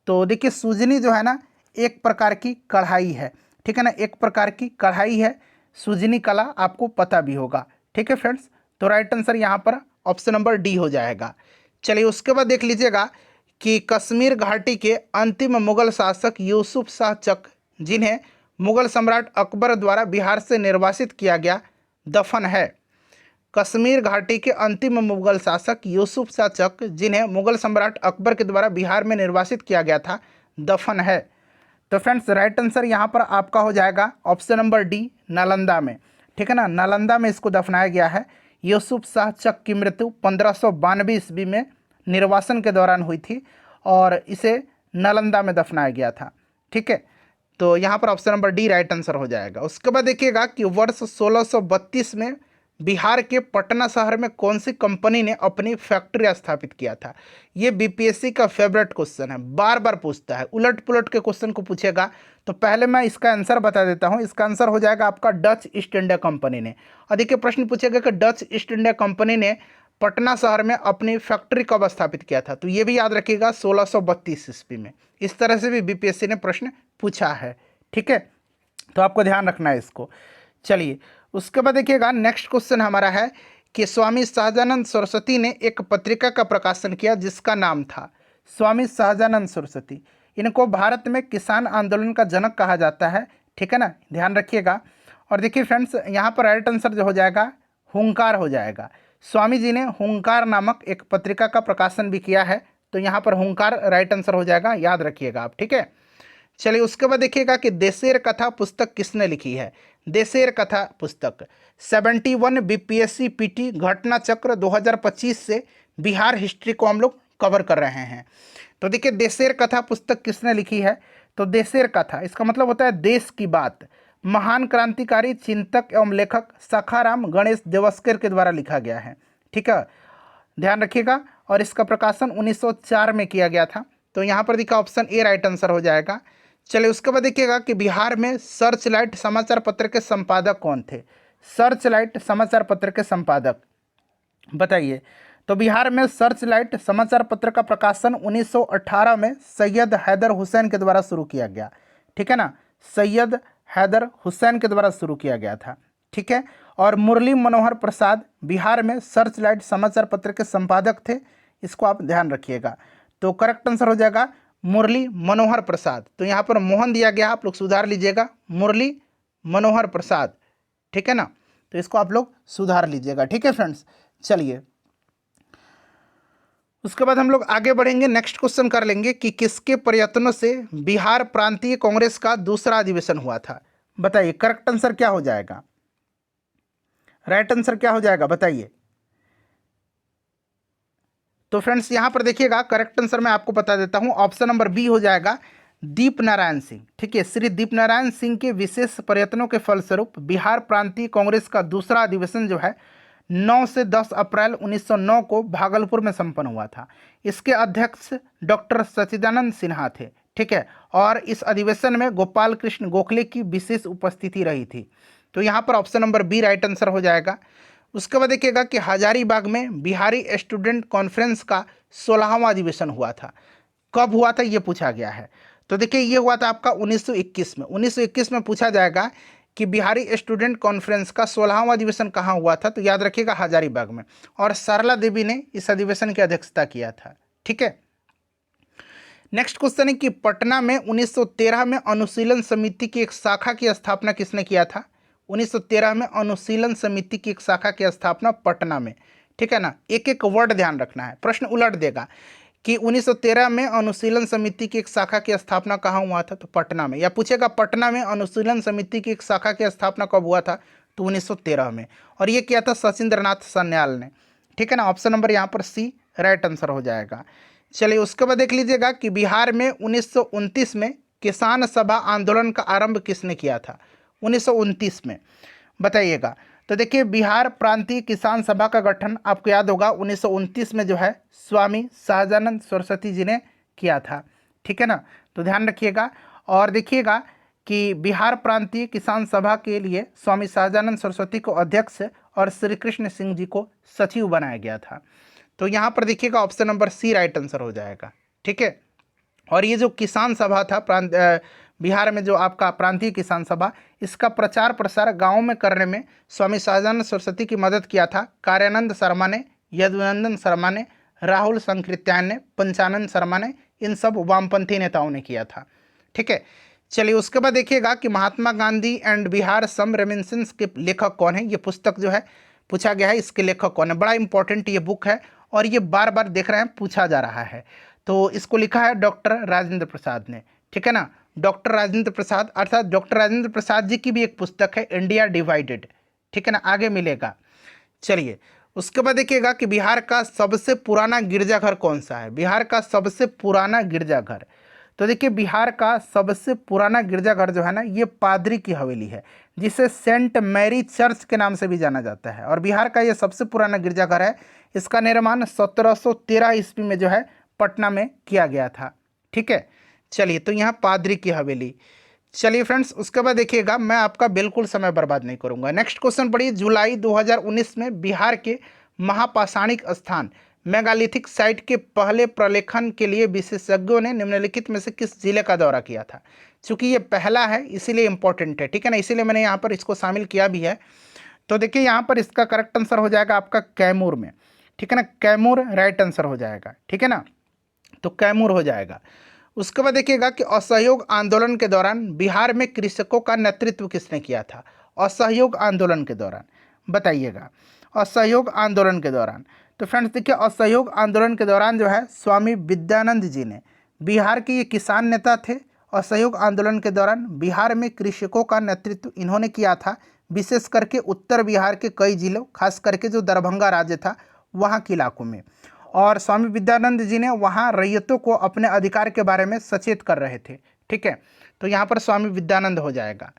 तो देखिए सूजनी जो है ना एक प्रकार की कढ़ाई है, ठीक है ना, एक प्रकार की कढ़ाई है, सूजनी कला आपको पता भी होगा, ठीक है फ्रेंड्स। तो राइट आंसर यहाँ पर ऑप्शन नंबर डी हो जाएगा। चलिए उसके बाद देख लीजिएगा कि कश्मीर घाटी के अंतिम मुगल शासक यूसुफ शाह चक, जिन्हें मुगल सम्राट अकबर द्वारा बिहार से निर्वासित किया गया, दफन है। कश्मीर घाटी के अंतिम मुगल शासक यूसुफ शाह चक, जिन्हें मुगल सम्राट अकबर के द्वारा बिहार में निर्वासित किया गया था, दफन है। तो फ्रेंड्स राइट आंसर यहाँ पर आपका हो जाएगा ऑप्शन नंबर डी, नालंदा में, ठीक है ना, नालंदा में इसको दफनाया गया है। यूसुफ शाह चक की मृत्यु 1592 ईस्वी में निर्वासन के दौरान हुई थी और इसे नालंदा में दफनाया गया था, ठीक है। तो यहाँ पर option number D right answer हो जाएगा। उसके बाद देखिएगा कि वर्ष 1632 में बिहार के पटना शहर में कौन सी कंपनी ने अपनी फैक्ट्री स्थापित किया था। ये बीपीएससी का फेवरेट क्वेश्चन है, बार बार पूछता है, उलट पुलट के क्वेश्चन को पूछेगा। तो पहले मैं इसका आंसर बता देता हूँ, इसका आंसर हो जाएगा आपका डच ईस्ट इंडिया कंपनी ने। और देखिए प्रश्न पूछेगा कि डच ईस्ट इंडिया कंपनी ने पटना शहर में अपनी फैक्ट्री कब स्थापित किया था। तो ये भी याद रखिएगा 1632 ईस्वी में। इस तरह से भी बीपीएससी ने प्रश्न पूछा है, ठीक है, तो आपको ध्यान रखना है इसको। चलिए उसके बाद देखिएगा नेक्स्ट क्वेश्चन हमारा है कि स्वामी सहजानंद सरस्वती ने एक पत्रिका का प्रकाशन किया जिसका नाम था, स्वामी सहजानंद सरस्वती, इनको भारत में किसान आंदोलन का जनक कहा जाता है, ठीक है ना, ध्यान रखिएगा। और देखिए फ्रेंड्स यहाँ पर राइट आंसर जो हो जाएगा हुंकार हो जाएगा। स्वामी जी ने हुंकार नामक एक पत्रिका का प्रकाशन भी किया है, तो यहाँ पर हुंकार राइट आंसर हो जाएगा, याद रखिएगा आप, ठीक है। चलिए उसके बाद देखिएगा कि देशेर कथा पुस्तक किसने लिखी है। देशेर कथा पुस्तक 71 बीपीएससी पीटी घटना चक्र 2025 से बिहार हिस्ट्री को हम लोग कवर कर रहे हैं। तो देखिए देशेर कथा पुस्तक किसने लिखी है। तो देशेर कथा इसका मतलब होता है देश की बात। महान क्रांतिकारी चिंतक एवं लेखक सखाराम गणेश देवस्कर के द्वारा लिखा गया है, ठीक है, ध्यान रखिएगा। और इसका प्रकाशन 1904 में किया गया था। तो यहाँ पर देखा ऑप्शन ए राइट आंसर हो जाएगा। चलिए उसके बाद देखिएगा कि बिहार में सर्च लाइट समाचार पत्र के संपादक कौन थे। सर्च लाइट समाचार पत्र के संपादक बताइए। तो बिहार में सर्च लाइट समाचार पत्र का प्रकाशन 1918 में सैयद हैदर हुसैन के द्वारा शुरू किया गया, ठीक है ना। सैयद हैदर हुसैन के द्वारा शुरू किया गया था। ठीक है, और मुरली मनोहर प्रसाद बिहार में सर्च लाइट समाचार पत्र के संपादक थे। इसको आप ध्यान रखिएगा। तो करेक्ट आंसर हो जाएगा मुरली मनोहर प्रसाद। तो यहाँ पर मोहन दिया गया, आप लोग सुधार लीजिएगा, मुरली मनोहर प्रसाद। ठीक है ना, तो इसको आप लोग सुधार लीजिएगा। ठीक है फ्रेंड्स, चलिए उसके बाद हम लोग आगे बढ़ेंगे। नेक्स्ट क्वेश्चन कर लेंगे कि किसके प्रयत्नों से बिहार प्रांतीय कांग्रेस का दूसरा अधिवेशन हुआ था। बताइए करेक्ट आंसर क्या हो जाएगा, राइट आंसर क्या हो जाएगा बताइए। तो फ्रेंड्स यहाँ पर देखिएगा, करेक्ट आंसर मैं आपको बता देता हूँ, ऑप्शन नंबर बी हो जाएगा दीप नारायण सिंह। ठीक है, श्री दीप नारायण सिंह के विशेष प्रयत्नों के फलस्वरूप बिहार प्रांतीय कांग्रेस का दूसरा अधिवेशन जो है 9 से 10 अप्रैल 1909 को भागलपुर में संपन्न हुआ था। इसके अध्यक्ष डॉक्टर सच्चिदानंद सिन्हा थे। ठीक है, और इस अधिवेशन में गोपाल कृष्ण गोखले की विशेष उपस्थिति रही थी। तो यहाँ पर option number B right answer हो जाएगा। उसके बाद देखिएगा कि हजारीबाग में बिहारी स्टूडेंट कॉन्फ्रेंस का 16वां अधिवेशन हुआ था। कब हुआ था ये पूछा गया है। तो देखिए ये हुआ था आपका 1921 में। 1921 में पूछा जाएगा कि बिहारी स्टूडेंट कॉन्फ्रेंस का 16वां अधिवेशन कहाँ हुआ था, तो याद रखिएगा हजारीबाग में, और सरला देवी ने इस अधिवेशन की अध्यक्षता किया था। ठीक है, नेक्स्ट क्वेश्चन है कि पटना में 1913 में अनुशीलन समिति की एक शाखा की स्थापना किसने किया था। 1913 में अनुशीलन समिति की एक शाखा की स्थापना पटना में। ठीक है ना, एक एक वर्ड ध्यान रखना है, प्रश्न उलट देगा कि 1913 में अनुशीलन समिति की एक शाखा की स्थापना कहाँ हुआ था, तो पटना में। या पूछेगा पटना में अनुशीलन समिति की एक शाखा की स्थापना कब हुआ था, तो 1913 में, और ये किया था सचिंद्रनाथ सन्याल ने। ठीक है ना, ऑप्शन नंबर यहाँ पर सी राइट आंसर हो जाएगा। चलिए उसके बाद देख लीजिएगा कि बिहार में 1929 में किसान सभा आंदोलन का आरंभ किसने किया था। 1929 में बताइएगा। तो देखिए बिहार प्रांतीय किसान सभा का गठन आपको याद होगा 1929 में जो है स्वामी सहजानंद सरस्वती जी ने किया था। ठीक है ना, तो ध्यान रखिएगा। और देखिएगा कि बिहार प्रांतीय किसान सभा के लिए स्वामी सहजानंद सरस्वती को अध्यक्ष और श्री कृष्ण सिंह जी को सचिव बनाया गया था। तो यहाँ पर देखिएगा option number C right answer हो जाएगा। ठीक है, और ये जो किसान सभा था बिहार में जो आपका प्रांतीय किसान सभा, इसका प्रचार प्रसार गाँव में करने में स्वामी सहजानंद सरस्वती की मदद किया था। कार्यानंद शर्मा ने, यदुनंदन शर्मा ने, राहुल संकृत्यायन ने, पंचानंद शर्मा ने, इन सब वामपंथी नेताओं ने किया था। ठीक है, चलिए उसके बाद देखिएगा कि Mahatma Gandhi and Bihar some reminiscence के लेखक कौन है। ये पुस्तक जो है पूछा गया है, इसके लेखक कौन है। बड़ा इंपॉर्टेंट ये बुक है और ये बार बार देख रहे हैं पूछा जा रहा है। तो इसको लिखा है डॉक्टर राजेंद्र प्रसाद ने। ठीक है ना, डॉक्टर राजेंद्र प्रसाद, अर्थात डॉक्टर राजेंद्र प्रसाद जी की भी एक पुस्तक है इंडिया डिवाइडेड। ठीक है ना, आगे मिलेगा। चलिए उसके बाद देखिएगा कि बिहार का सबसे पुराना गिरजाघर कौन सा है। बिहार का सबसे पुराना गिरजाघर, तो देखिए बिहार का सबसे पुराना गिरजाघर जो है ना, ये पादरी की हवेली है, जिसे सेंट मैरी चर्च के नाम से भी जाना जाता है। और बिहार का ये सबसे पुराना गिरजाघर है। इसका निर्माण 1713 ईस्वी में जो है पटना में किया गया था। ठीक है, चलिए तो यहाँ पादरी की हवेली। चलिए फ्रेंड्स उसके बाद देखिएगा, मैं आपका बिल्कुल समय बर्बाद नहीं करूंगा। नेक्स्ट क्वेश्चन पढ़िए। जुलाई 2019 में बिहार के महापाषाणिक स्थान मेगालिथिक साइट के पहले प्रलेखन के लिए विशेषज्ञों ने निम्नलिखित में से किस जिले का दौरा किया था। चूंकि ये पहला है इसीलिए इंपॉर्टेंट है। ठीक है ना, इसीलिए मैंने यहाँ पर इसको शामिल किया भी है। तो देखिए यहाँ पर इसका करेक्ट आंसर हो जाएगा आपका कैमूर में। ठीक है ना, कैमूर राइट आंसर हो जाएगा। ठीक है ना, तो कैमूर हो जाएगा। उसके बाद देखिएगा कि असहयोग आंदोलन के दौरान बिहार में कृषकों का नेतृत्व किसने किया था। असहयोग आंदोलन के दौरान बताइएगा, असहयोग आंदोलन के दौरान। तो फ्रेंड्स देखिए असहयोग आंदोलन के दौरान जो है स्वामी विद्यानंद जी ने, बिहार के ये किसान नेता थे। असहयोग आंदोलन के दौरान बिहार में कृषकों का नेतृत्व इन्होंने किया था, विशेष करके उत्तर बिहार के कई जिलों, खास करके जो दरभंगा राज्य था वहाँ के इलाकों में। और स्वामी विद्यानंद जी ने वहाँ रैयतों को अपने अधिकार के बारे में सचेत कर रहे थे। ठीक है, तो यहाँ पर स्वामी विद्यानंद हो जाएगा।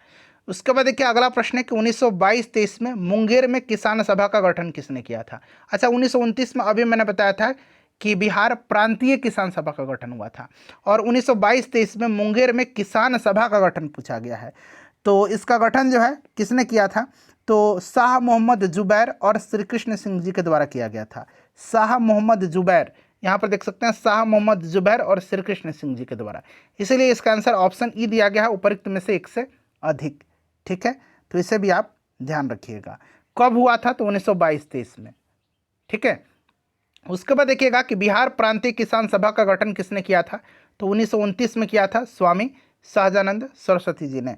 उसके बाद देखिए अगला प्रश्न है कि 1922-23 में मुंगेर में किसान सभा का गठन किसने किया था। अच्छा 1929 में अभी मैंने बताया था कि बिहार प्रांतीय किसान सभा का गठन हुआ था, और 1922-23 में मुंगेर में किसान सभा का गठन पूछा गया है। तो इसका गठन जो है किसने किया था, तो शाह मोहम्मद जुबैर और श्री कृष्ण सिंह जी के द्वारा किया गया था। शाह मोहम्मद जुबैर यहाँ पर देख सकते हैं शाह मोहम्मद जुबैर और श्री कृष्ण सिंह जी के द्वारा। इसीलिए इसका आंसर ऑप्शन ई दिया गया है, उपरोक्त में से एक से अधिक। ठीक है, तो इसे भी आप ध्यान रखिएगा। कब हुआ था? तो 1922-23 में। ठीक है, उसके बाद देखिएगा कि बिहार प्रांतीय किसान सभा का गठन किसने किया था? तो 1929 में किया था, स्वामी सहजानंद सरस्वती जी ने।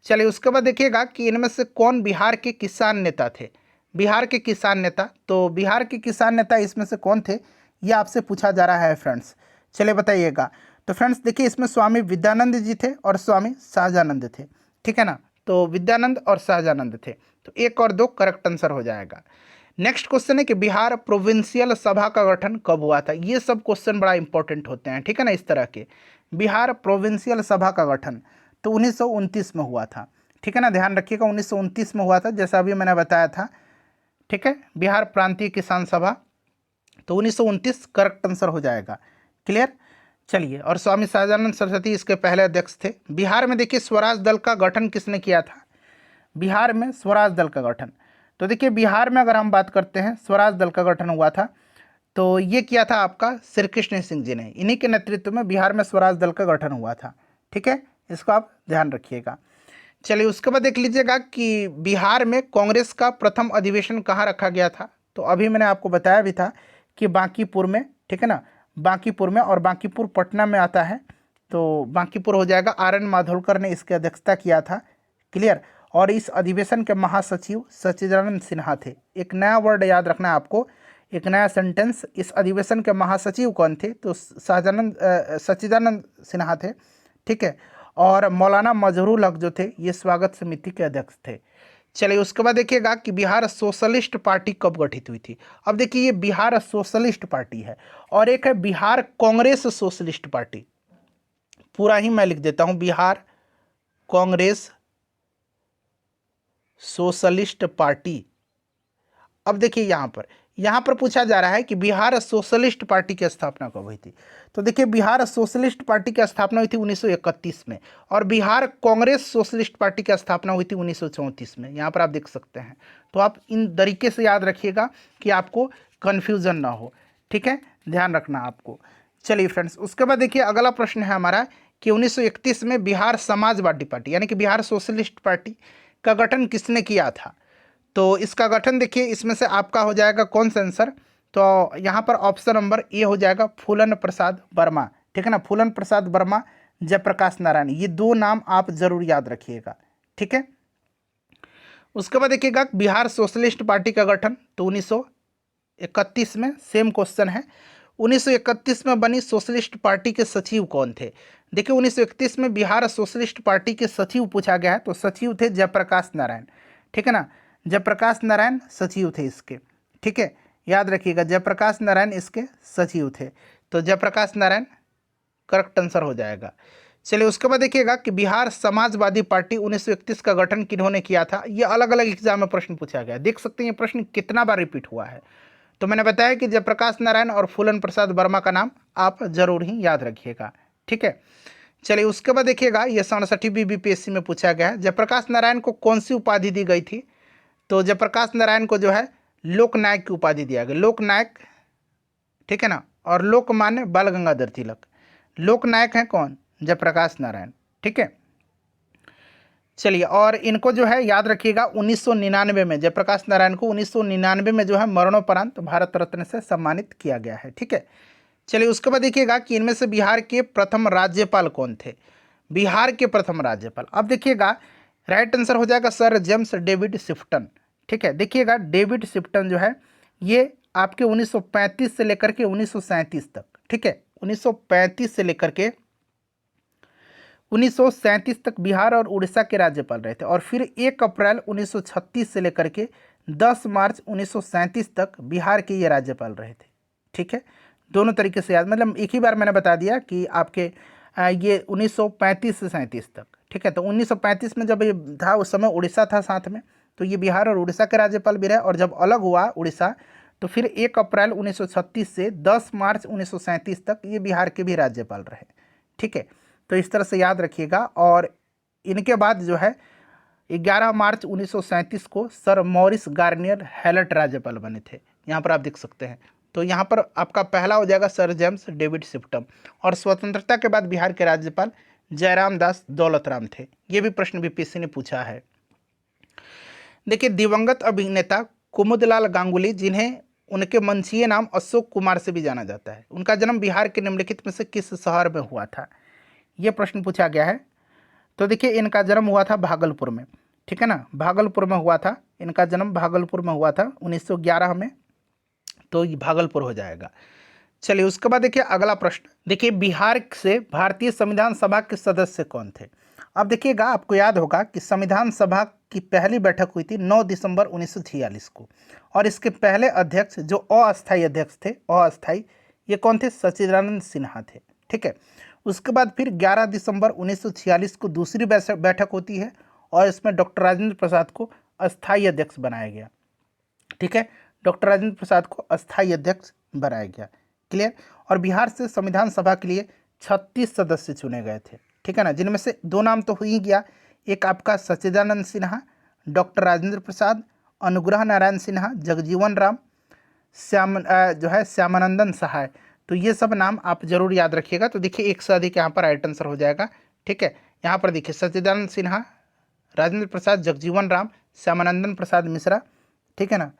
चलिए, उसके बाद देखिएगा कि इनमें से कौन बिहार के किसान नेता थे? बिहार के किसान नेता, तो बिहार के किसान नेता इसमें से कौन थे, ये आपसे पूछा जा रहा है फ्रेंड्स। चलिए बताइएगा। तो फ्रेंड्स देखिए, इसमें स्वामी विद्यानंद जी थे और स्वामी सहजानंद थे। ठीक है ना, तो विद्यानंद और सहजानंद थे। तो 1 और 2 करेक्ट आंसर हो जाएगा। नेक्स्ट क्वेश्चन है कि बिहार प्रोविंशियल सभा का गठन कब हुआ था? ये सब क्वेश्चन बड़ा इंपॉर्टेंट होते हैं, ठीक है ना, इस तरह के। बिहार प्रोविंशियल सभा का गठन तो 1929 में हुआ था। ठीक है ना, ध्यान रखिएगा, 1929 में हुआ था, जैसा अभी मैंने बताया था। ठीक है, बिहार प्रांतीय किसान सभा तो 1929 करेक्ट आंसर हो जाएगा। क्लियर? चलिए, और स्वामी सहजानंद सरस्वती इसके पहले अध्यक्ष थे। बिहार में देखिए स्वराज दल का गठन किसने किया था? बिहार में स्वराज दल का गठन, तो देखिए बिहार में अगर हम बात करते हैं स्वराज दल का गठन हुआ था, तो ये किया था आपका श्री कृष्ण सिंह जी ने। इन्हीं के नेतृत्व में बिहार में स्वराज दल का गठन हुआ था। ठीक है, इसको आप ध्यान रखिएगा। चलिए, उसके बाद देख लीजिएगा कि बिहार में कांग्रेस का प्रथम अधिवेशन कहाँ रखा गया था? तो अभी मैंने आपको बताया भी था कि बांकीपुर में। ठीक है ना, बांकीपुर में, और बांकीपुर पटना में आता है, तो बांकीपुर हो जाएगा। आर एन माधोलकर ने इसकी अध्यक्षता किया था। क्लियर? और इस अधिवेशन के महासचिव सच्चिदानंद सिन्हा थे। एक नया वर्ड याद रखना है आपको, एक नया सेंटेंस। इस अधिवेशन के महासचिव कौन थे? तो सच्चिदानंद सिन्हा थे। ठीक है, और मौलाना मजहरूल हक जो थे, ये स्वागत समिति के अध्यक्ष थे। चलिए, उसके बाद देखिएगा कि बिहार सोशलिस्ट पार्टी कब गठित हुई थी? अब देखिए, ये बिहार सोशलिस्ट पार्टी है, और एक है बिहार कांग्रेस सोशलिस्ट पार्टी। पूरा ही मैं लिख देता हूं, बिहार कांग्रेस सोशलिस्ट पार्टी। अब देखिए यहाँ पर पूछा जा रहा है कि बिहार सोशलिस्ट पार्टी की स्थापना कब हुई थी? तो देखिए, बिहार सोशलिस्ट पार्टी की स्थापना हुई थी 1931 में, और बिहार कांग्रेस सोशलिस्ट पार्टी की स्थापना हुई थी 1934 में। यहाँ पर आप देख सकते हैं। तो आप इन तरीके से याद रखिएगा कि आपको कन्फ्यूजन ना हो। ठीक है, ध्यान रखना आपको। चलिए फ्रेंड्स, उसके बाद देखिए अगला प्रश्न है हमारा कि 1931 में बिहार समाजवादी पार्टी यानी कि बिहार सोशलिस्ट पार्टी का गठन किसने किया था? तो इसका गठन देखिए, इसमें से आपका हो जाएगा कौन सा आंसर? तो यहाँ पर ऑप्शन नंबर ए हो जाएगा, फूलन प्रसाद वर्मा। ठीक है ना, फूलन प्रसाद वर्मा, जयप्रकाश नारायण, ये 2 नाम आप जरूर याद रखिएगा। ठीक है, उसके बाद देखिएगा बिहार सोशलिस्ट पार्टी का गठन तो 1931 में। सेम क्वेश्चन है, 1931 में बनी सोशलिस्ट पार्टी के सचिव कौन थे? देखिए, 1931 में बिहार सोशलिस्ट पार्टी के सचिव पूछा गया है, तो सचिव थे जयप्रकाश नारायण। ठीक है ना, जयप्रकाश नारायण सचिव थे इसके। ठीक है, याद रखिएगा, जयप्रकाश नारायण इसके सचिव थे। तो जयप्रकाश नारायण करेक्ट आंसर हो जाएगा। चलिए, उसके बाद देखिएगा कि बिहार समाजवादी पार्टी 1931 का गठन किन्होंने किया था? ये अलग अलग एग्जाम में प्रश्न पूछा गया, देख सकते हैं ये प्रश्न कितना बार रिपीट हुआ है। तो मैंने बताया कि जयप्रकाश नारायण और फूलन प्रसाद वर्मा का नाम आप जरूर ही याद रखिएगा। ठीक है, चलिए, उसके बाद देखिएगा ये 67वीं बीपीएससी में पूछा गया है, जयप्रकाश नारायण को कौन सी उपाधि दी गई थी? तो जयप्रकाश नारायण को जो है लोकनायक की उपाधि दिया गया, लोकनायक। ठीक है ना, और लोकमान्य बाल गंगाधर तिलक। लोकनायक हैं कौन? जयप्रकाश नारायण। ठीक है, चलिए, और इनको जो है याद रखिएगा 1999 में, जयप्रकाश नारायण को 1999 में जो है मरणोपरांत भारत रत्न से सम्मानित किया गया है। ठीक है, चलिए, उसके बाद देखिएगा कि इनमें से बिहार के प्रथम राज्यपाल कौन थे? बिहार के प्रथम राज्यपाल, अब देखिएगा राइट आंसर हो जाएगा सर जेम्स डेविड शिफ्टन। ठीक है, देखिएगा डेविड शिफ्टन जो है ये आपके 1935 से लेकर के 1937 तक। ठीक है, 1935 से लेकर के 1937 तक बिहार और उड़ीसा के राज्यपाल रहे थे, और फिर 1 अप्रैल 1936 से लेकर के 10 मार्च 1937 तक बिहार के ये राज्यपाल रहे थे। ठीक है, दोनों तरीके से याद, मतलब एक ही बार मैंने बता दिया कि आपके ये 1935 से 37 तक। ठीक है, तो 1935 में जब ये था उस समय उड़ीसा था साथ में, तो ये बिहार और उड़ीसा के राज्यपाल भी रहे, और जब अलग हुआ उड़ीसा तो फिर 1 अप्रैल 1936 से 10 मार्च 1937 तक ये बिहार के भी राज्यपाल रहे। ठीक है, तो इस तरह से याद रखिएगा। और इनके बाद जो है 11 मार्च 1937 को सर मॉरिस गार्नियर हैलट राज्यपाल बने थे, यहाँ पर आप देख सकते हैं। तो यहाँ पर आपका पहला हो जाएगा सर जेम्स डेविड शिफ्टम। और स्वतंत्रता के बाद बिहार के राज्यपाल जयराम दास दौलतराम थे। ये भी प्रश्न बीपीएससी ने पूछा है। देखिए, दिवंगत अभिनेता कुमुदलाल गांगुली, जिन्हें उनके मंचीय नाम अशोक कुमार से भी जाना जाता है, उनका जन्म बिहार के निम्नलिखित में से किस शहर में हुआ था? यह प्रश्न पूछा गया है। तो देखिए, इनका जन्म हुआ था भागलपुर में, ठीक है ना, भागलपुर में हुआ था। इनका जन्म भागलपुर में हुआ था 1911 में, तो ये भागलपुर हो जाएगा। चलिए, उसके बाद देखिए अगला प्रश्न। देखिए, बिहार से भारतीय संविधान सभा के सदस्य कौन थे? अब देखिएगा, आपको याद होगा कि संविधान सभा की पहली बैठक हुई थी 9 दिसंबर 1946 को, और इसके पहले अध्यक्ष जो अस्थायी अध्यक्ष थे, अस्थायी, ये कौन थे? सच्चिदानंद सिन्हा थे, ठीक है। उसके बाद फिर 11 दिसंबर 1946 को दूसरी बैठक होती है, और इसमें डॉक्टर राजेंद्र प्रसाद को अस्थायी अध्यक्ष बनाया गया, ठीक है। डॉक्टर राजेंद्र प्रसाद को अस्थायी अध्यक्ष बनाया गया, क्लियर। और बिहार से संविधान सभा के लिए 36 सदस्य चुने गए थे, ठीक है ना, जिनमें से 2 नाम तो हो ही गया। एक आपका सच्चिदानंद सिन्हा, डॉक्टर राजेंद्र प्रसाद, अनुग्रह नारायण सिन्हा, जगजीवन राम, श्यामानंदन सहाय। तो ये सब नाम आप जरूर याद रखिएगा। तो देखिए, एक से अधिक यहाँ पर राइट आंसर हो जाएगा, ठीक है। यहाँ पर देखिए, सच्चिदानंद सिन्हा, राजेंद्र प्रसाद, जगजीवन राम, श्यामानंदन प्रसाद मिश्रा, ठीक है ना,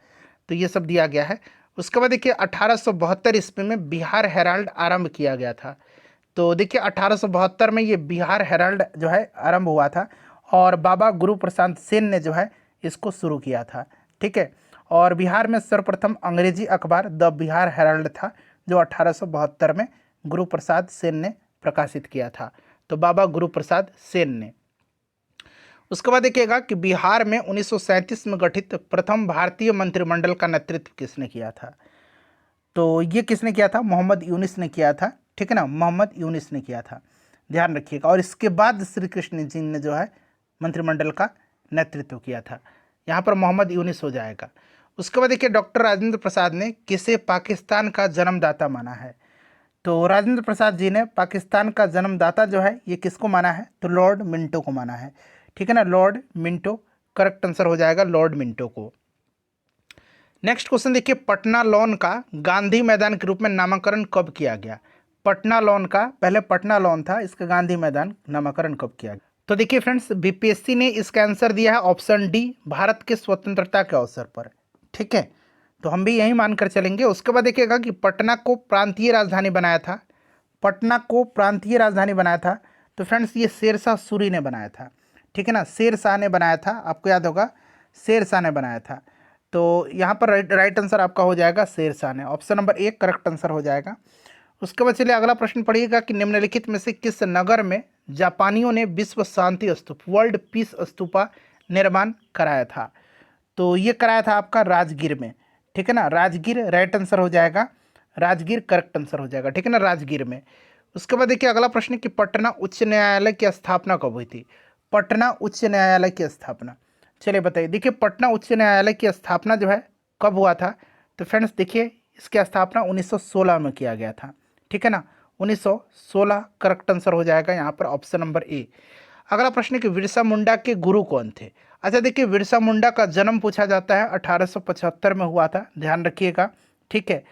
तो ये सब दिया गया है। उसके बाद देखिए, 1872 ईस्वी में बिहार हेराल्ड आरंभ किया गया था। तो देखिए, 1872 में ये बिहार हेराल्ड जो है आरंभ हुआ था, और बाबा गुरु प्रसाद सेन ने जो है इसको शुरू किया था, ठीक है। और बिहार में सर्वप्रथम अंग्रेजी अखबार द बिहार हेराल्ड था, जो 1872 में गुरु प्रसाद सेन ने प्रकाशित किया था। तो बाबा गुरु प्रसाद सेन ने। उसके बाद देखिएगा कि बिहार में 1937 में गठित प्रथम भारतीय मंत्रिमंडल का नेतृत्व किसने किया था? तो ये किसने किया था? मोहम्मद यूनिस ने किया था, ठीक है ना, मोहम्मद यूनिस ने किया था, ध्यान रखिएगा। और इसके बाद श्री कृष्ण जी ने जो है मंत्रिमंडल का नेतृत्व किया था। यहाँ पर मोहम्मद यूनिस हो जाएगा। उसके बाद देखिए, डॉक्टर राजेंद्र प्रसाद ने किसे पाकिस्तान का जन्मदाता माना है? तो राजेंद्र प्रसाद जी ने पाकिस्तान का जन्मदाता जो है ये किसको माना है? तो लॉर्ड मिंटो को माना है, ठीक है ना, लॉर्ड मिंटो। करेक्ट आंसर हो जाएगा लॉर्ड मिंटो को। नेक्स्ट क्वेश्चन देखिए, पटना लॉन का गांधी मैदान के रूप में नामकरण कब किया गया? पटना लॉन का, पहले पटना लॉन था, इसका गांधी मैदान नामकरण कब किया गया? तो देखिए फ्रेंड्स, बीपीएससी ने इसका आंसर दिया है ऑप्शन डी, भारत के स्वतंत्रता के अवसर पर, ठीक है। तो हम भी यही मानकर चलेंगे। उसके बाद देखिएगा कि पटना को प्रांतीय राजधानी बनाया था, पटना को प्रांतीय राजधानी बनाया था। तो फ्रेंड्स, ये शेरशाह सूरी ने बनाया था, ठीक है ना, शेरशाह ने बनाया था, आपको याद होगा शेरशाह ने बनाया था। तो यहाँ पर राइट आंसर आपका हो जाएगा शेरशाह ने, ऑप्शन नंबर 1 करेक्ट आंसर हो जाएगा। उसके बाद चलिए अगला प्रश्न पढ़िएगा कि निम्नलिखित में से किस नगर में जापानियों ने विश्व शांति स्तूप, वर्ल्ड पीस स्तूपा निर्माण कराया था? तो ये कराया था आपका राजगीर में, ठीक है ना, राजगीर राइट आंसर हो जाएगा, राजगीर करेक्ट आंसर हो जाएगा, ठीक है ना, राजगीर में। उसके बाद देखिए अगला प्रश्न कि पटना उच्च न्यायालय की स्थापना कब हुई थी? पटना उच्च न्यायालय की स्थापना, चलिए बताइए। देखिए, पटना उच्च न्यायालय की स्थापना जो है कब हुआ था? तो फ्रेंड्स देखिए, इसकी स्थापना 1916 में किया गया था, ठीक है ना, 1916 करेक्ट आंसर हो जाएगा यहाँ पर, ऑप्शन नंबर ए। अगला प्रश्न है कि बिरसा मुंडा के गुरु कौन थे? अच्छा देखिए, बिरसा मुंडा का जन्म पूछा जाता है 1875 में हुआ था, ध्यान रखिएगा, ठीक है।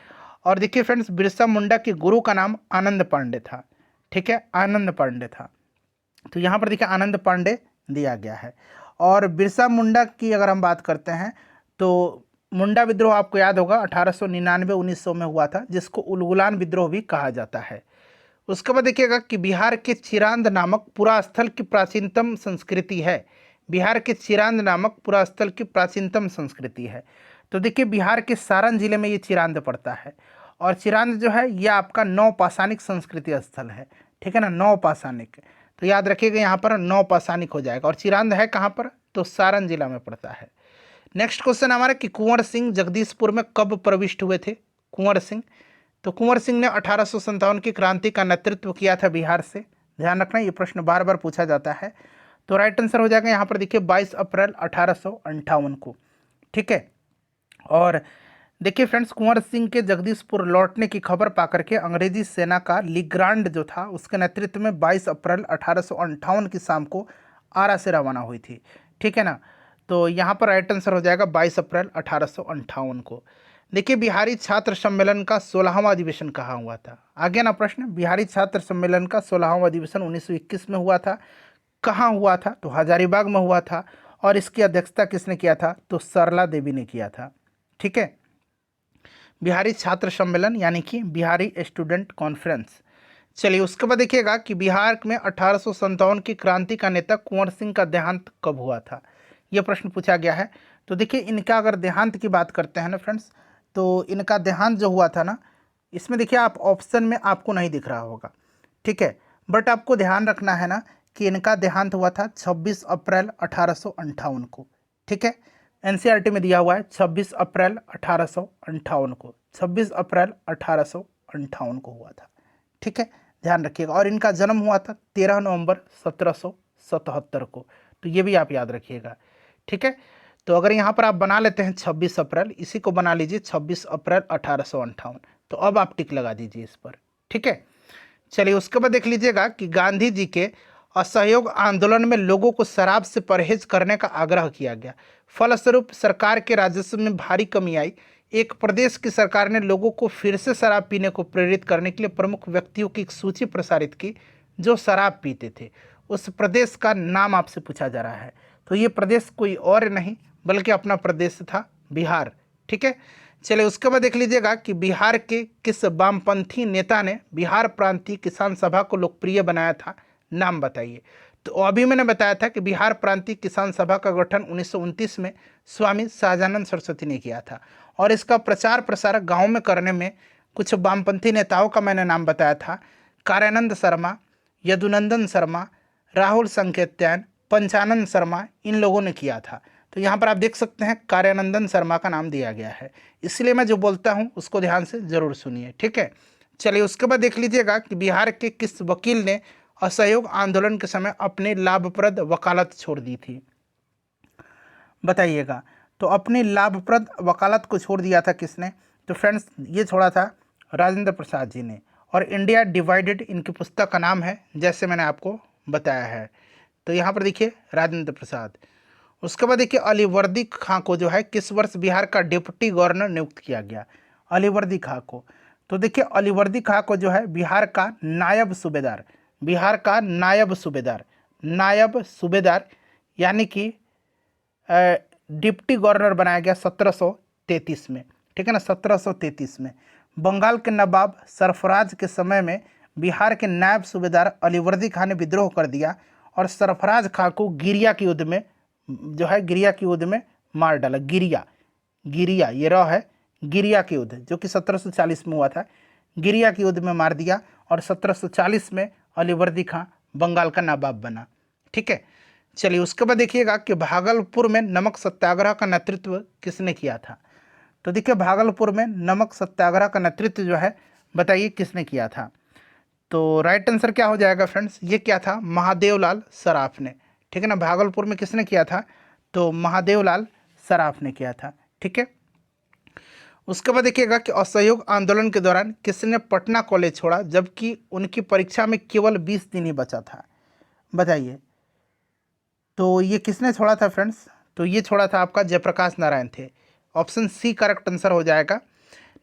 और देखिए फ्रेंड्स, बिरसा मुंडा के गुरु का नाम आनंद पांडे था, ठीक है, आनंद पांडे था। तो यहाँ पर देखिए आनंद पांडे दिया गया है। और बिरसा मुंडा की अगर हम बात करते हैं तो मुंडा विद्रोह आपको याद होगा 1899-1900 में हुआ था, जिसको उलगुलान विद्रोह भी कहा जाता है। उसके बाद देखिएगा कि बिहार के चिरांद नामक पुरास्थल की प्राचीनतम संस्कृति है, बिहार के चिरांद नामक पुरास्थल की प्राचीनतम संस्कृति है। तो देखिए, बिहार के सारण जिले में ये चिरांद पड़ता है, और चिरांद जो है ये आपका नौपाषाणिक संस्कृति स्थल है, ठीक है ना, नौपाषाणिक। तो याद रखिएगा यहाँ पर नौपाषाणिक हो जाएगा। और चिरांद है कहाँ पर? तो सारण जिला में पड़ता है। नेक्स्ट क्वेश्चन हमारा कि कुंवर सिंह जगदीशपुर में कब प्रविष्ट हुए थे? कुंवर सिंह, तो कुंवर सिंह ने 1857 की क्रांति का नेतृत्व किया था बिहार से, ध्यान रखना, ये प्रश्न बार बार पूछा जाता है। तो राइट आंसर हो जाएगा यहाँ पर देखिए 22 अप्रैल 1858 को, ठीक है। और देखिए फ्रेंड्स, कुंवर सिंह के जगदीशपुर लौटने की खबर पाकर के अंग्रेजी सेना का लिग्रांड जो था, उसके नेतृत्व में 22 अप्रैल 1858 की शाम को आरा से रवाना हुई थी, ठीक है ना। तो यहाँ पर राइट आंसर हो जाएगा 22 अप्रैल 1858 को। देखिए बिहारी छात्र सम्मेलन का 16वां अधिवेशन कहाँ हुआ था? आ गया ना प्रश्न। बिहारी छात्र सम्मेलन का 16वां अधिवेशन 1921 में हुआ था। कहाँ हुआ था? तो हजारीबाग में हुआ था। और इसकी अध्यक्षता किसने किया था? तो सरला देवी ने किया था। ठीक है, बिहारी छात्र सम्मेलन यानी कि बिहारी स्टूडेंट कॉन्फ्रेंस। चलिए उसके बाद देखिएगा कि बिहार में 1857 की क्रांति का नेता कुंवर सिंह का देहांत कब हुआ था? यह प्रश्न पूछा गया है। तो देखिए इनका अगर देहांत की बात करते हैं ना फ्रेंड्स, तो इनका देहांत जो हुआ था ना, इसमें देखिए आप ऑप्शन में आपको नहीं दिख रहा होगा, ठीक है, बट आपको ध्यान रखना है ना कि इनका देहांत हुआ था 26 अप्रैल 1858 को। ठीक है, एनसीईआरटी में दिया हुआ है 26 अप्रैल 1858 को, 26 अप्रैल 1858 को हुआ था। ठीक है, ध्यान रखिएगा। और इनका जन्म हुआ था 13 नवंबर 1777 को, तो ये भी आप याद रखिएगा। ठीक है, तो अगर यहाँ पर आप बना लेते हैं 26 अप्रैल, इसी को बना लीजिए 26 अप्रैल 1858, तो अब आप टिक लगा दीजिए इस पर। ठीक है, चलिए उसके बाद देख लीजिएगा कि गांधी जी के असहयोग आंदोलन में लोगों को शराब से परहेज करने का आग्रह किया गया। फलस्वरूप सरकार के राजस्व में भारी कमी आई। एक प्रदेश की सरकार ने लोगों को फिर से शराब पीने को प्रेरित करने के लिए प्रमुख व्यक्तियों की एक सूची प्रसारित की जो शराब पीते थे। उस प्रदेश का नाम आपसे पूछा जा रहा है। तो ये प्रदेश कोई और नहीं बल्कि अपना प्रदेश था बिहार। ठीक है, चलिए उसके बाद देख लीजिएगा कि बिहार के किस वामपंथी नेता ने बिहार प्रांतीय किसान सभा को लोकप्रिय बनाया था? नाम बताइए। तो अभी मैंने बताया था कि बिहार प्रांतीय किसान सभा का गठन 1929 में स्वामी सहजानंद सरस्वती ने किया था। और इसका प्रचार प्रसार गाँव में करने में कुछ वामपंथी नेताओं का मैंने नाम बताया था। कार्यानंद शर्मा, यदुनंदन शर्मा, राहुल संकेत्यायन, पंचानंद शर्मा, इन लोगों ने किया था। तो यहाँ पर आप देख सकते हैं कार्यानंदन शर्मा का नाम दिया गया है, इसलिए मैं जो बोलता हूँ उसको ध्यान से जरूर सुनिए। ठीक है, चलिए उसके बाद देख लीजिएगा कि बिहार के किस वकील ने असहयोग आंदोलन के समय अपने लाभप्रद वकालत छोड़ दी थी? बताइएगा। तो अपनी लाभप्रद वकालत को छोड़ दिया था किसने? तो फ्रेंड्स ये छोड़ा था राजेंद्र प्रसाद जी ने। और इंडिया डिवाइडेड इनकी पुस्तक का नाम है, जैसे मैंने आपको बताया है। तो यहाँ पर देखिए राजेंद्र प्रसाद। उसके बाद देखिए अलीवर्दी खां को जो है किस वर्ष बिहार का डिप्टी गवर्नर नियुक्त किया गया? अलीवर्दी खां को। तो देखिए अलीवर्दी खां को जो है बिहार का नायब सूबेदार, बिहार का नायब सूबेदार, नायब सूबेदार यानी कि डिप्टी गवर्नर बनाया गया 1733 में। ठीक है ना, 1733 में। बंगाल के नवाब सरफराज के समय में बिहार के नायब सूबेदार अलीवर्दी खां ने विद्रोह कर दिया और सरफराज खां को गिरिया की युद्ध में जो है गिरिया की युद्ध में मार डाला। गिरिया, गिरिया ये रॉ है, गिरिया की युद्ध जो कि 1740 में हुआ था, गिरिया की युद्ध में मार दिया और 1740 में अलीवर्दी खां बंगाल का नवाब बना। ठीक है, चलिए उसके बाद देखिएगा कि भागलपुर में नमक सत्याग्रह का नेतृत्व किसने किया था? तो देखिए भागलपुर में नमक सत्याग्रह का नेतृत्व जो है बताइए किसने किया था? तो राइट आंसर क्या हो जाएगा फ्रेंड्स? ये क्या था? महादेवलाल सराफ ने। ठीक है ना, भागलपुर में किसने किया था? तो महादेवलाल सराफ ने किया था। ठीक है, उसके बाद देखिएगा कि असहयोग आंदोलन के दौरान किसने पटना कॉलेज छोड़ा जबकि उनकी परीक्षा में केवल 20 दिन ही बचा था? बताइए। तो ये किसने छोड़ा था फ्रेंड्स? तो ये छोड़ा था आपका जयप्रकाश नारायण थे। ऑप्शन सी करेक्ट आंसर हो जाएगा।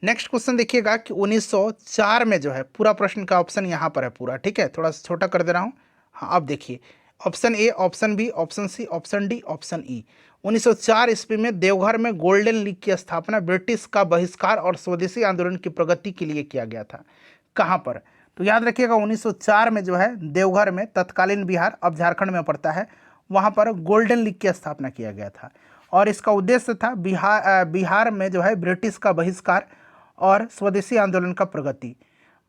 नेक्स्ट क्वेश्चन देखिएगा कि 1904 में जो है, पूरा प्रश्न का ऑप्शन यहाँ पर है पूरा। ठीक है, थोड़ा सा छोटा कर दे रहा हूँ। हाँ अब देखिए, option A, option B, option C, option D, option E. 1904 ईस्वी में देवघर में गोल्डन लीग की स्थापना ब्रिटिश का बहिष्कार और स्वदेशी आंदोलन की प्रगति के लिए किया गया था। कहाँ पर? तो याद रखिएगा 1904 में जो है देवघर में, तत्कालीन बिहार अब झारखंड में पड़ता है, वहाँ पर गोल्डन लीग की स्थापना किया गया था। और इसका उद्देश्य था बिहार में जो है ब्रिटिश का बहिष्कार और स्वदेशी आंदोलन का प्रगति।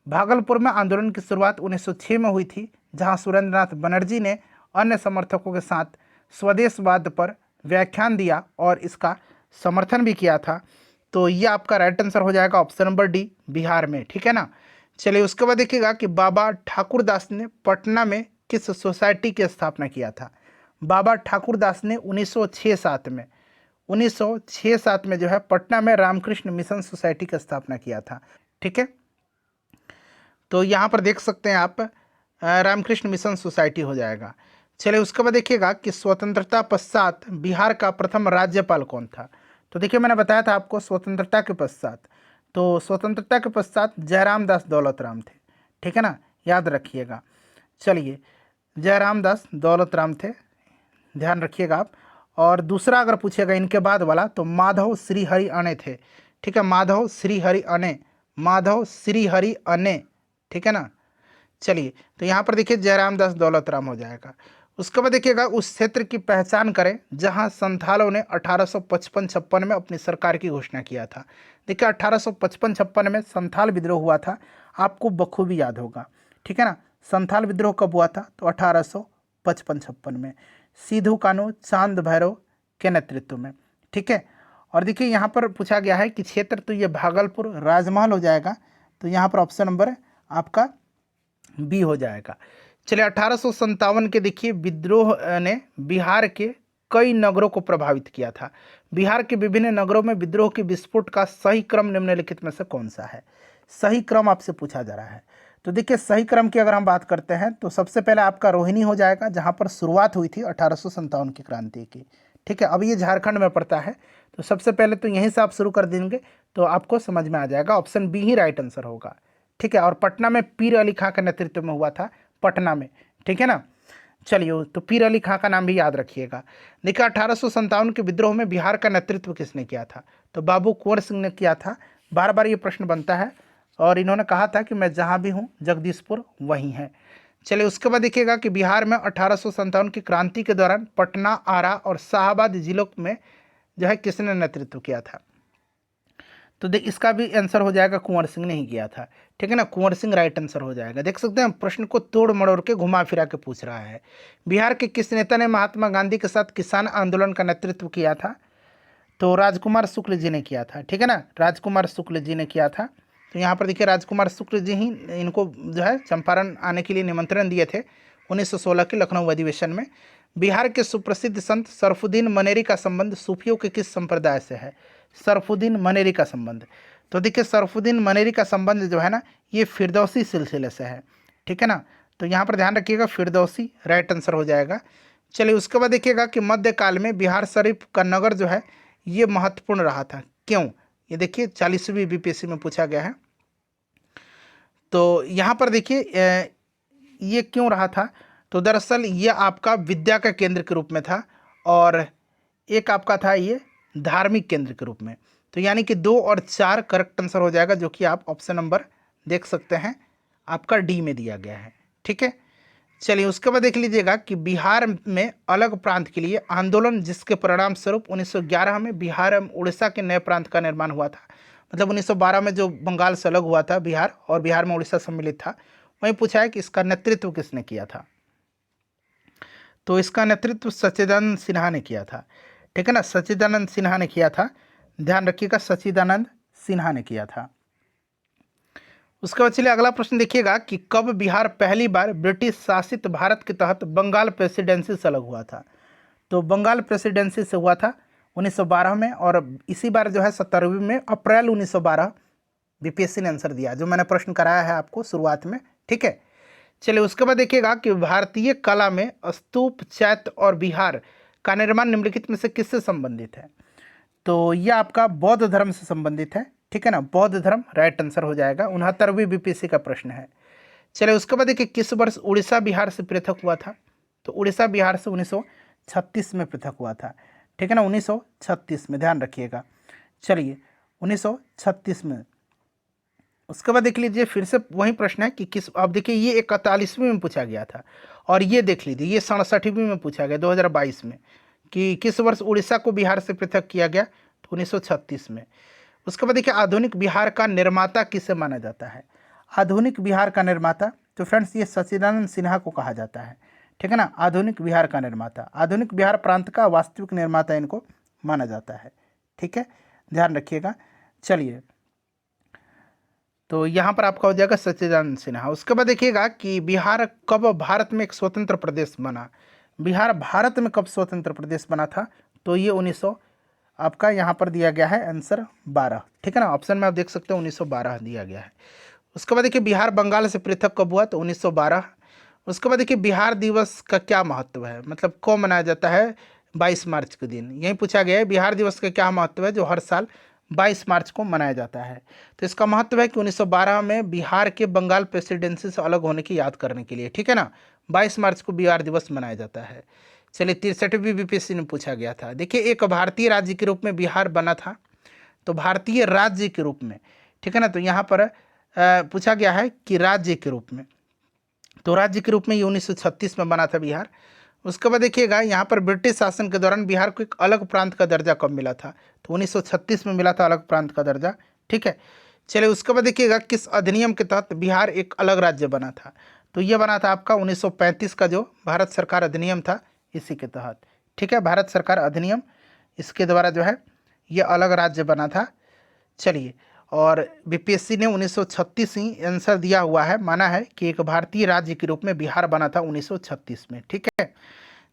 भागलपुर में आंदोलन की शुरुआत 1906 में हुई थी, जहां सुरेंद्रनाथ बनर्जी ने अन्य समर्थकों के साथ स्वदेशवाद पर व्याख्यान दिया और इसका समर्थन भी किया था। तो ये आपका राइट आंसर हो जाएगा ऑप्शन नंबर डी, बिहार में। ठीक है ना, चलिए उसके बाद देखिएगा कि बाबा ठाकुरदास ने पटना में किस सोसाइटी की स्थापना किया था? बाबा ठाकुरदास ने 1906-7 में, 1906-7 में जो है पटना में रामकृष्ण मिशन सोसाइटी की स्थापना किया था। ठीक है, तो यहाँ पर देख सकते हैं आप रामकृष्ण मिशन सोसाइटी हो जाएगा। चलिए उसके बाद देखिएगा कि स्वतंत्रता पश्चात बिहार का प्रथम राज्यपाल कौन था? तो देखिए मैंने बताया था आपको स्वतंत्रता के पश्चात, तो स्वतंत्रता के पश्चात जयराम दास दौलत राम थे, ठीक है ना, याद रखिएगा। चलिए, जयराम दास दौलत राम थे, ध्यान रखिएगा आप। और दूसरा अगर पूछेगा इनके बाद वाला तो माधव श्रीहरि अने थे, ठीक है, माधव श्रीहरि अने, माधव श्रीहरि अने, ठीक है ना। चलिए, तो यहाँ पर देखिए जयराम दास दौलत राम हो जाएगा। उसके बाद देखिएगा उस क्षेत्र की पहचान करें जहां संथालों ने 1855-56 में अपनी सरकार की घोषणा किया था। देखिए 1855-56 में संथाल विद्रोह हुआ था, आपको बखूबी याद होगा, ठीक है ना। संथाल विद्रोह कब हुआ था? तो 1855-56 में, सिद्धू कान्हू चांद भैरव के नेतृत्व में, ठीक है। और देखिए यहाँ पर पूछा गया है कि क्षेत्र, तो ये भागलपुर राजमहल हो जाएगा, तो यहाँ पर ऑप्शन नंबर आपका बी हो जाएगा। चलिए 1857 के देखिए विद्रोह ने बिहार के कई नगरों को प्रभावित किया था। बिहार के विभिन्न नगरों में विद्रोह के विस्फोट का सही क्रम निम्नलिखित में से कौन सा है? सही क्रम आपसे पूछा जा रहा है। तो देखिए सही क्रम की अगर हम बात करते हैं तो सबसे पहले आपका रोहिणी हो जाएगा, जहां पर शुरुआत हुई थी 1857 की क्रांति की, ठीक है। अब ये झारखंड में पड़ता है, तो सबसे पहले तो यहीं से आप शुरू कर देंगे तो आपको समझ में आ जाएगा, ऑप्शन बी ही राइट आंसर होगा, ठीक है। और पटना में पीर अली खां के नेतृत्व में हुआ था, पटना में, ठीक है ना। चलिए, तो पीर अली खां का नाम भी याद रखिएगा। देखिए 1857 के विद्रोह में बिहार का नेतृत्व किसने किया था? तो बाबू कुंवर सिंह ने किया था। बार बार ये प्रश्न बनता है, और इन्होंने कहा था कि मैं जहाँ भी हूँ जगदीशपुर वहीं है। चलिए, उसके बाद देखिएगा कि बिहार में 1857 की क्रांति के दौरान पटना, आरा और शाहाबाद जिलों में जो है किसने नेतृत्व किया था? तो देख इसका भी आंसर हो जाएगा कुंवर सिंह ने ही किया था, ठीक है ना। कुंवर सिंह राइट आंसर हो जाएगा। देख सकते हैं प्रश्न को तोड़ मड़ोड़ के घुमा फिरा के पूछ रहा है। बिहार के किस नेता ने महात्मा गांधी के साथ किसान आंदोलन का नेतृत्व किया था? तो राजकुमार शुक्ल जी ने किया था, ठीक है ना, राजकुमार शुक्ल जी ने किया था। तो यहाँ पर देखिए राजकुमार शुक्ल जी ही इनको जो है चंपारण आने के लिए निमंत्रण दिए थे 1916 के लखनऊ अधिवेशन में। बिहार के सुप्रसिद्ध संत सरफुद्दीन मनेरी का संबंध सूफियों के किस संप्रदाय से है? सरफुद्दीन मनेरी का संबंध, तो देखिए सरफुद्दीन मनेरी का संबंध जो है ना ये फिरदौसी सिलसिले से है, ठीक है ना। तो यहाँ पर ध्यान रखिएगा फिरदौसी राइट आंसर हो जाएगा। चलिए, उसके बाद देखिएगा कि मध्यकाल में बिहार शरीफ का नगर जो है ये महत्वपूर्ण रहा था, क्यों? ये देखिए 40वीं बीपीएससी में पूछा गया है। तो यहाँ पर देखिए ये क्यों रहा था? तो दरअसल ये आपका विद्या का केंद्र के रूप में था, और एक आपका था ये धार्मिक केंद्र के रूप में। तो यानी कि 2 और 4 करेक्ट आंसर हो जाएगा, जो कि आप ऑप्शन नंबर देख सकते हैं आपका डी में दिया गया है, ठीक है। चलिए, उसके बाद देख लीजिएगा कि बिहार में अलग प्रांत के लिए आंदोलन, जिसके परिणाम स्वरूप 1911 में बिहार एवं उड़ीसा के नए प्रांत का निर्माण हुआ था। मतलब 1912 में जो बंगाल से अलग हुआ था बिहार, और बिहार में उड़ीसा सम्मिलित था, वहीं पूछा है कि इसका नेतृत्व किसने किया था? तो इसका नेतृत्व सच्चिदानंद सिन्हा ने किया था, ठीक है ना, सच्चिदानंद सिन्हा ने किया था। ध्यान रखिएगा, सच्चिदानंद सिन्हा ने किया था। उसके बाद चलिए अगला प्रश्न देखिएगा कि कब बिहार पहली बार ब्रिटिश शासित भारत के तहत बंगाल प्रेसिडेंसी से अलग हुआ था? तो बंगाल प्रेसिडेंसी से हुआ था 1912 में, और इसी बार जो है 17वीं में अप्रैल 1912 बीपीएससी ने आंसर दिया, जो मैंने प्रश्न कराया है आपको शुरुआत में, ठीक है। चलिए, उसके बाद देखिएगा कि भारतीय कला में स्तूप, चैत्य और विहार का निर्माण निम्नलिखित में से किससे संबंधित है? तो यह आपका बौद्ध धर्म से संबंधित है, ठीक है ना, बौद्ध धर्म राइट आंसर हो जाएगा। 69वीं बीपीएससी का प्रश्न है। चलिए, उसके बाद देखिए किस वर्ष उड़ीसा बिहार से पृथक हुआ था? तो उड़ीसा बिहार से 1936 में पृथक हुआ था, ठीक है ना, 1936 में, ध्यान रखिएगा। चलिए, 1936 में। उसके बाद देख लीजिए फिर से वही प्रश्न है कि किस, अब देखिए ये 41वीं में पूछा गया था, और ये देख लीजिए ये 67वीं में पूछा गया 2022 में, कि किस वर्ष उड़ीसा को बिहार से पृथक किया गया? तो 1936 में। उसके बाद देखिए आधुनिक बिहार का निर्माता किसे माना जाता है? आधुनिक बिहार का निर्माता, तो फ्रेंड्स ये सच्चिदानंद सिन्हा को कहा जाता है, ठीक है ना, आधुनिक बिहार का निर्माता, आधुनिक बिहार प्रांत का वास्तविक निर्माता इनको माना जाता है, ठीक है, ध्यान रखिएगा। चलिए, तो यहाँ पर आपका हो जाएगा सच्चिदानंद सिन्हा। उसके बाद देखिएगा कि बिहार कब भारत में एक स्वतंत्र प्रदेश बना? बिहार भारत में कब स्वतंत्र प्रदेश बना था? तो ये 1900 आपका यहाँ पर दिया गया है आंसर 12, ठीक है ना, ऑप्शन में आप देख सकते हो 1912 दिया गया है। उसके बाद देखिए बिहार बंगाल से पृथक कब हुआ? तो 1912। उसके बाद देखिए बिहार दिवस का क्या महत्व है, मतलब कब मनाया जाता है 22 मार्च के दिन। यही पूछा गया है बिहार दिवस का क्या महत्व है जो हर साल 22 मार्च को मनाया जाता है। तो इसका महत्व है कि 1912 में बिहार के बंगाल प्रेसिडेंसी से अलग होने की याद करने के लिए, ठीक है ना, 22 मार्च को बिहार दिवस मनाया जाता है। चलिए 63वीं बीपीएससी में पूछा गया था। देखिए एक भारतीय राज्य के रूप में बिहार बना था, तो भारतीय राज्य के रूप में, ठीक है ना, तो यहाँ पर पूछा गया है कि राज्य के रूप में, तो राज्य के रूप में ये 1936 में बना था बिहार। उसके बाद देखिएगा यहाँ पर ब्रिटिश शासन के दौरान बिहार को एक अलग प्रांत का दर्जा कब मिला था, तो 1936 में मिला था अलग प्रांत का दर्जा, ठीक है। चलिए उसके बाद देखिएगा किस अधिनियम के तहत बिहार एक अलग राज्य बना था, तो ये बना था आपका 1935 का जो भारत सरकार अधिनियम था, इसी के तहत, ठीक है, भारत सरकार अधिनियम, इसके द्वारा जो है ये अलग राज्य बना था। चलिए, और बीपीएससी ने 1936 ही आंसर दिया हुआ है, माना है कि एक भारतीय राज्य के रूप में बिहार बना था 1936 में, ठीक है।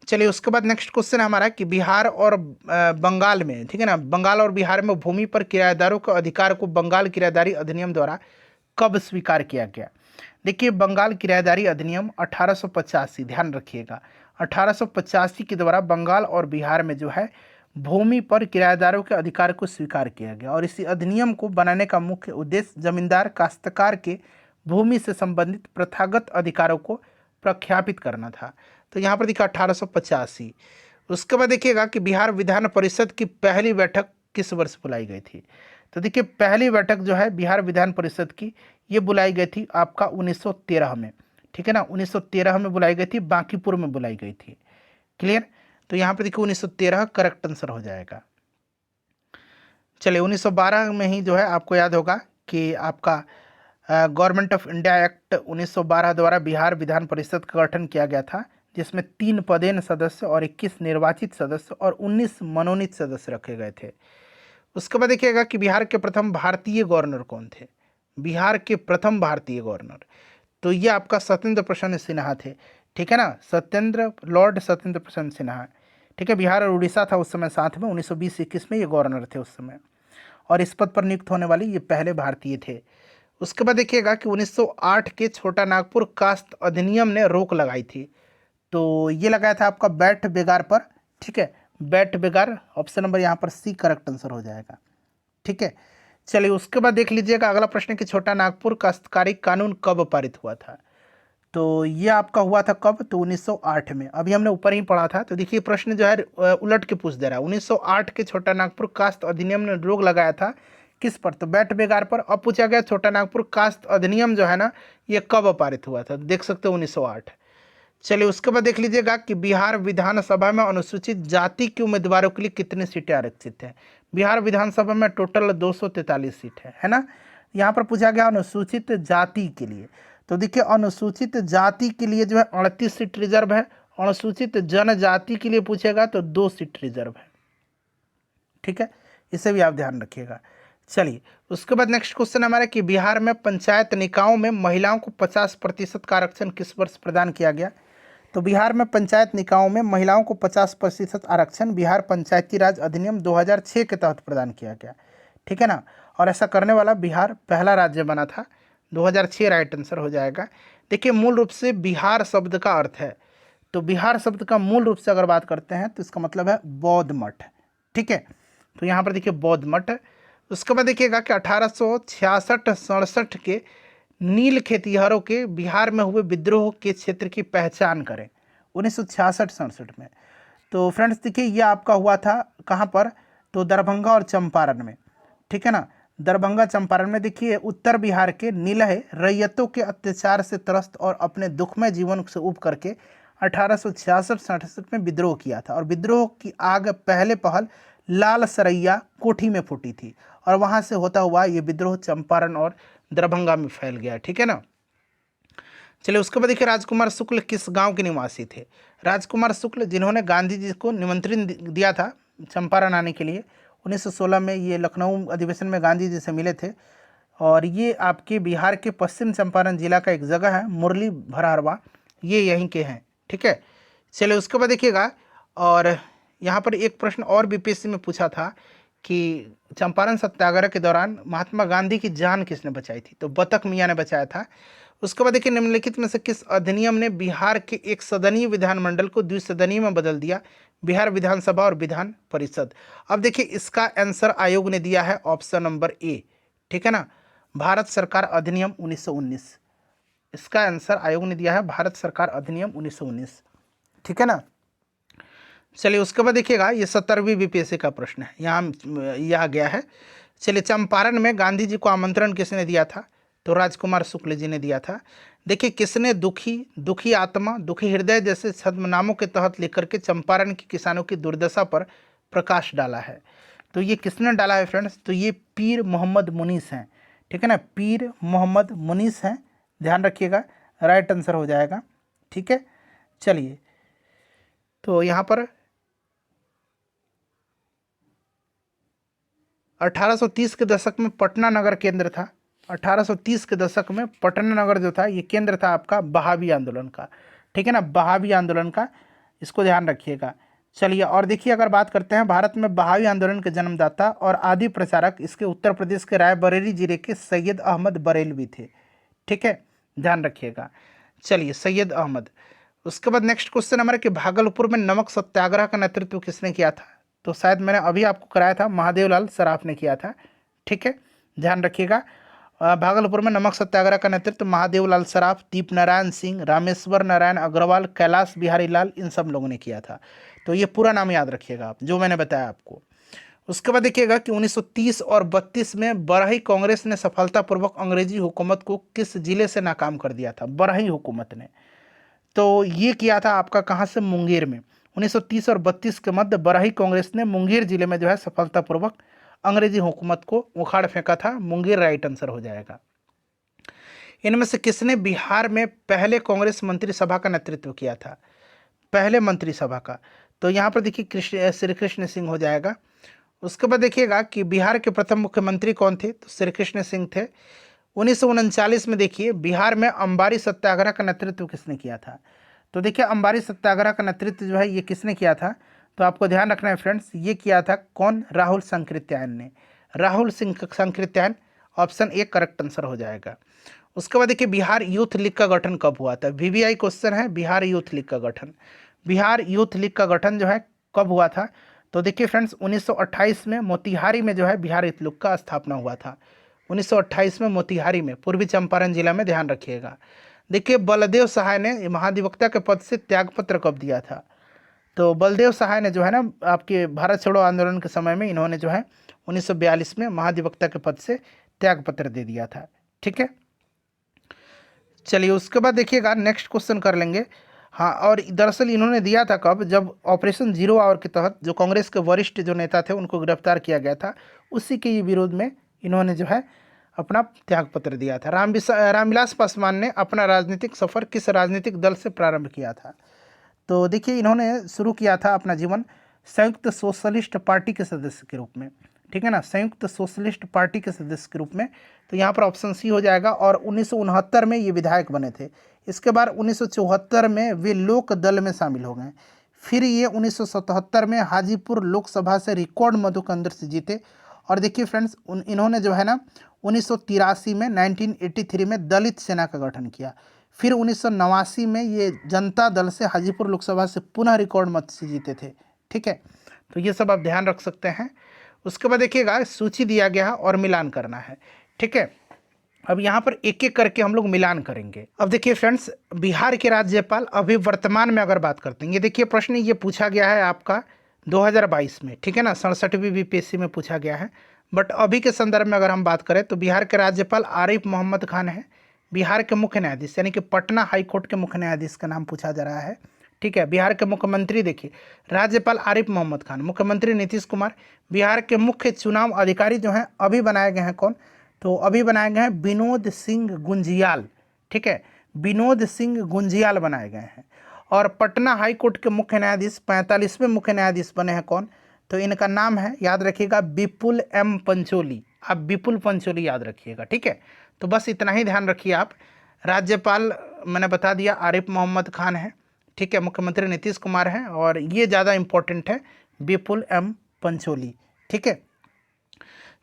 चलिए उसके बाद नेक्स्ट क्वेश्चन है हमारा कि बिहार और बंगाल में, ठीक है ना, बंगाल और बिहार में भूमि पर किराएदारों के अधिकार को बंगाल किराएदारी अधिनियम द्वारा कब स्वीकार किया गया। देखिए बंगाल किराएदारी अधिनियम 1885, ध्यान रखिएगा, 1885 के द्वारा बंगाल और बिहार में जो है भूमि पर किराएदारों के अधिकार को स्वीकार किया गया। और इसी अधिनियम को बनाने का मुख्य उद्देश्य जमींदार काश्तकार के भूमि से संबंधित प्रथागत अधिकारों को प्रख्यापित करना था। तो यहाँ पर देखिए 1885। उसके बाद देखिएगा कि बिहार विधान परिषद की पहली बैठक किस वर्ष बुलाई गई थी। तो देखिए पहली बैठक जो है बिहार विधान परिषद की ये बुलाई गई थी आपका 1913 में, ठीक है ना, 1913 में बुलाई गई थी, बांकीपुर में बुलाई गई थी, क्लियर। तो यहाँ पे देखिए 1913 करेक्ट आंसर हो जाएगा। चलिए 1912 में ही जो है आपको याद होगा कि आपका गवर्नमेंट ऑफ इंडिया एक्ट 1912 द्वारा बिहार विधान परिषद का गठन किया गया था, जिसमें 3 पदेन सदस्य और 21 निर्वाचित सदस्य और 19 मनोनीत सदस्य रखे गए थे। उसके बाद देखिएगा कि बिहार के प्रथम भारतीय गवर्नर कौन थे। बिहार के प्रथम भारतीय गवर्नर, तो ये आपका सत्येंद्र प्रसन्न सिन्हा थे, ठीक है ना, लॉर्ड सत्येंद्र प्रसन्न सिन्हा, ठीक है। बिहार और उड़ीसा था उस समय साथ में, 1920-21 में ये गवर्नर थे उस समय, और इस पद पर नियुक्त होने वाले ये पहले भारतीय थे। उसके बाद देखिएगा कि 1908 के छोटा नागपुर कास्ट अधिनियम ने रोक लगाई थी, तो ये लगाया था आपका बैठ बेगार पर, ठीक है, बैठ बेगार, ऑप्शन नंबर यहाँ पर सी करेक्ट आंसर हो जाएगा, ठीक है। चलिए उसके बाद देख लीजिएगा अगला प्रश्न कि छोटा नागपुर काश्तकारी कानून कब पारित हुआ था। तो ये आपका हुआ था कब, तो 1908 में, अभी हमने ऊपर ही पढ़ा था। तो देखिए प्रश्न जो है उलट के पूछ दे रहा है, 1908 के छोटा नागपुर कास्ट अधिनियम ने रोक लगाया था किस पर, तो बैठ बेगार पर। अब पूछा गया छोटा नागपुर कास्ट अधिनियम जो है ना ये कब पारित हुआ था, देख सकते हो 1908। चलिए उसके बाद देख लीजिएगा कि बिहार विधानसभा में अनुसूचित जाति के उम्मीदवारों के लिए कितनी सीटें आरक्षित हैं। बिहार विधानसभा में टोटल 243 सीट है ना। यहाँ पर पूछा गया अनुसूचित जाति के लिए, तो देखिए अनुसूचित जाति के लिए जो है 38 सीट रिजर्व है, अनुसूचित जनजाति के लिए पूछेगा तो 2 सीट रिजर्व है, ठीक है, इसे भी आप ध्यान रखिएगा। चलिए उसके बाद नेक्स्ट क्वेश्चन हमारा कि बिहार में पंचायत निकायों में महिलाओं को 50% का आरक्षण किस वर्ष प्रदान किया गया। तो बिहार में पंचायत निकायों में महिलाओं को 50% आरक्षण बिहार पंचायती राज अधिनियम 2006 के तहत प्रदान किया गया, ठीक है ना। और ऐसा करने वाला बिहार पहला राज्य बना था, 2006 राइट आंसर हो जाएगा। देखिए मूल रूप से बिहार शब्द का अर्थ है, तो बिहार शब्द का मूल रूप से अगर बात करते हैं तो इसका मतलब है बौद्ध मठ, ठीक है। तो यहाँ पर देखिए बौद्ध मठ। उसके बाद देखिएगा कि 1866-67 के नील खेतिहरों के बिहार में हुए विद्रोह के क्षेत्र की पहचान करें 1966-67 में। तो फ्रेंड्स देखिए ये आपका हुआ था कहाँ पर, तो दरभंगा और चंपारण में, ठीक है ना। दरभंगा चंपारण में देखिए उत्तर बिहार के नीलह रैयतों के अत्याचार से त्रस्त और अपने दुखमय जीवन से उब करके 1866-67 में विद्रोह किया था। और विद्रोह की आग पहले पहल लाल सरैया कोठी में फूटी थी, और वहाँ से होता हुआ ये विद्रोह चंपारण और दरभंगा में फैल गया, ठीक है ना। चलिए उसके बाद देखिए राजकुमार शुक्ल किस गांव के निवासी थे। राजकुमार शुक्ल जिन्होंने गांधी जी को निमंत्रण दिया था चंपारण आने के लिए, 1916 में ये लखनऊ अधिवेशन में गांधी जी से मिले थे, और ये आपके बिहार के पश्चिम चंपारण जिला का एक जगह है मुरली भरारवा, ये यहीं के हैं, ठीक है। चलिए उसके बाद देखिएगा, और यहाँ पर एक प्रश्न और बीपीएससी में पूछा था कि चंपारण सत्याग्रह के दौरान महात्मा गांधी की जान किसने बचाई थी, तो बतख मियाँ ने बचाया था। उसके बाद देखिए निम्नलिखित में से किस अधिनियम ने बिहार के एक सदनीय विधानमंडल को द्विसदनीय में बदल दिया। बिहार विधानसभा और विधान परिषद। अब देखिए इसका आंसर आयोग ने दिया है ऑप्शन नंबर ए, ठीक है ना, भारत सरकार अधिनियम 1919। इसका आंसर आयोग ने दिया है भारत सरकार अधिनियम 1919, ठीक है ना। चलिए उसके बाद देखिएगा, ये 70वीं बीपीएससी का प्रश्न है, यहाँ यह गया है। चलिए, चंपारण में गांधी जी को आमंत्रण किसने दिया था? तो राजकुमार शुक्ल जी ने दिया था। देखिए, किसने दुखी आत्मा, दुखी हृदय जैसे छद्मनामों के तहत लेकर के चंपारण के किसानों की दुर्दशा पर प्रकाश डाला है? तो ये किसने डाला है फ्रेंड्स? तो ये पीर मोहम्मद मुनीस हैं, ठीक है ना, पीर मोहम्मद मुनीस हैं, ध्यान रखिएगा, राइट आंसर हो जाएगा, ठीक है। चलिए, तो यहाँ पर 1830 के दशक में पटना नगर केंद्र था। 1830 के दशक में पटना नगर जो था ये केंद्र था आपका बहावी आंदोलन का, ठीक है ना, बहावी आंदोलन का, इसको ध्यान रखिएगा। चलिए, और देखिए अगर बात करते हैं भारत में बहावी आंदोलन के जन्मदाता और आदि प्रचारक इसके उत्तर प्रदेश के रायबरेली जिले के सैयद अहमद बरेलवी थे, ठीक है, ध्यान रखिएगा। चलिए, सैयद अहमद। उसके बाद नेक्स्ट क्वेश्चन हमारा कि भागलपुर में नमक सत्याग्रह का नेतृत्व किसने किया था? तो शायद मैंने अभी आपको कराया था, महादेवलाल सराफ ने किया था, ठीक है, ध्यान रखिएगा। भागलपुर में नमक सत्याग्रह का नेतृत्व महादेवलाल सराफ, दीप नारायण सिंह, रामेश्वर नारायण अग्रवाल, कैलाश बिहारी लाल, इन सब लोगों ने किया था। तो ये पूरा नाम याद रखिएगा आप, जो मैंने बताया आपको। उसके बाद देखिएगा कि 1930 और 32 में बरही कांग्रेस ने सफलतापूर्वक अंग्रेजी हुकूमत को किस जिले से नाकाम कर दिया था? बरही हुकूमत ने। तो ये किया था आपका कहाँ से? मुंगेर में। 1930 और 32 के मध्य बरही कांग्रेस ने मुंगेर जिले में जो है सफलतापूर्वक अंग्रेजी हुकूमत को उखाड़ फेंका था। मुंगेर राइट आंसर हो जाएगा। इनमें से किसने बिहार में पहले कांग्रेस मंत्रिसभा का नेतृत्व किया था? पहले मंत्रिसभा का, तो यहाँ पर देखिए श्री कृष्ण सिंह हो जाएगा। उसके बाद देखिएगा कि बिहार के प्रथम मुख्यमंत्री कौन थे? तो श्री कृष्ण सिंह थे। 1939 में देखिए बिहार में अंबारी सत्याग्रह का नेतृत्व किसने किया था? तो देखिए अंबारी सत्याग्रह का नेतृत्व जो है ये किसने किया था? तो आपको ध्यान रखना है फ्रेंड्स, ये किया था कौन? राहुल संकृत्यायन ने। Rahul Singh Sankrityayan, option A correct answer हो जाएगा। उसके बाद देखिए बिहार यूथ लीग का गठन कब हुआ था? वीवीआई क्वेश्चन है, बिहार यूथ लीग का गठन। बिहार यूथ लीग का गठन जो है कब हुआ था? तो देखिए फ्रेंड्स 1928 में मोतिहारी में जो है बिहार यूथ लीग का स्थापना हुआ था। 1928 में मोतिहारी में, पूर्वी चंपारण जिला में, ध्यान रखिएगा। देखिए बलदेव सहाय ने महाधिवक्ता के पद से त्यागपत्र कब दिया था? तो बलदेव सहाय ने जो है ना आपके भारत छोड़ो आंदोलन के समय में इन्होंने जो है 1942 में महाधिवक्ता के पद से त्यागपत्र दे दिया था, ठीक है। चलिए उसके बाद देखिएगा नेक्स्ट क्वेश्चन कर लेंगे। हाँ, और दरअसल इन्होंने दिया था कब? जब ऑपरेशन जीरो आवर के तहत जो कांग्रेस के वरिष्ठ जो नेता थे उनको गिरफ्तार किया गया था, उसी के विरोध में इन्होंने जो है अपना त्यागपत्र दिया था। रामविलास पासवान ने अपना राजनीतिक सफ़र किस राजनीतिक दल से प्रारंभ किया था? तो देखिए इन्होंने शुरू किया था अपना जीवन संयुक्त सोशलिस्ट पार्टी के सदस्य के रूप में, ठीक है ना, संयुक्त सोशलिस्ट पार्टी के सदस्य के रूप में। तो यहाँ पर ऑप्शन सी हो जाएगा। और 1969 में ये विधायक बने थे। इसके बाद 1974 में वे लोक दल में शामिल हो गए। फिर ये 1977 में हाजीपुर लोकसभा से रिकॉर्ड मतों के अंदर से जीते। और देखिए फ्रेंड्स इन्होंने जो है ना 1983 में 1983 में दलित सेना का गठन किया। फिर 1989 में ये जनता दल से हाजीपुर लोकसभा से पुनः रिकॉर्ड मत से जीते थे, ठीक है। तो ये सब आप ध्यान रख सकते हैं। उसके बाद देखिएगा सूची दिया गया है और मिलान करना है, ठीक है। अब यहाँ पर एक एक करके हम लोग मिलान करेंगे। अब देखिए फ्रेंड्स बिहार के राज्यपाल अभी वर्तमान में अगर बात करते हैं, ये देखिए प्रश्न ये पूछा गया है आपका 2022 में, ठीक है ना, 67वीं बीपीएससी में पूछा गया है। बट अभी के संदर्भ में अगर हम बात करें तो बिहार के राज्यपाल आरिफ मोहम्मद खान है। बिहार के मुख्य न्यायाधीश यानी कि पटना हाई कोर्ट के मुख्य न्यायाधीश का नाम पूछा जा रहा है, ठीक है। बिहार के मुख्यमंत्री देखिए राज्यपाल आरिफ मोहम्मद खान, मुख्यमंत्री नीतीश कुमार। बिहार के मुख्य चुनाव अधिकारी जो हैं अभी बनाए गए हैं कौन? तो अभी बनाए गए हैं विनोद सिंह गुंजियाल, ठीक है, विनोद सिंह गुंजियाल बनाए गए हैं। और पटना हाई कोर्ट के मुख्य न्यायाधीश 45वें मुख्य न्यायाधीश बने हैं कौन? तो इनका नाम है, याद रखिएगा, विपुल एम पंचोली। आप विपुल पंचोली याद रखिएगा, ठीक है। तो बस इतना ही ध्यान रखिए आप। राज्यपाल मैंने बता दिया आरिफ मोहम्मद खान है, ठीक है, मुख्यमंत्री नीतीश कुमार हैं, और ये ज़्यादा इंपॉर्टेंट है विपुल एम पंचोली, ठीक है।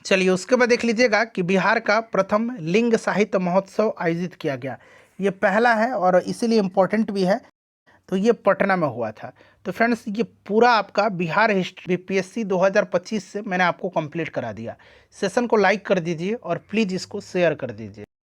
चलिए उसके बाद देख लीजिएगा कि बिहार का प्रथम लिंग साहित्य महोत्सव आयोजित किया गया। ये पहला है और इसीलिए इम्पोर्टेंट भी है। तो ये पटना में हुआ था। तो फ्रेंड्स ये पूरा आपका बिहार हिस्ट्री बीपीएससी 2025 से मैंने आपको कंप्लीट करा दिया। सेशन को लाइक कर दीजिए और प्लीज़ इसको शेयर कर दीजिए।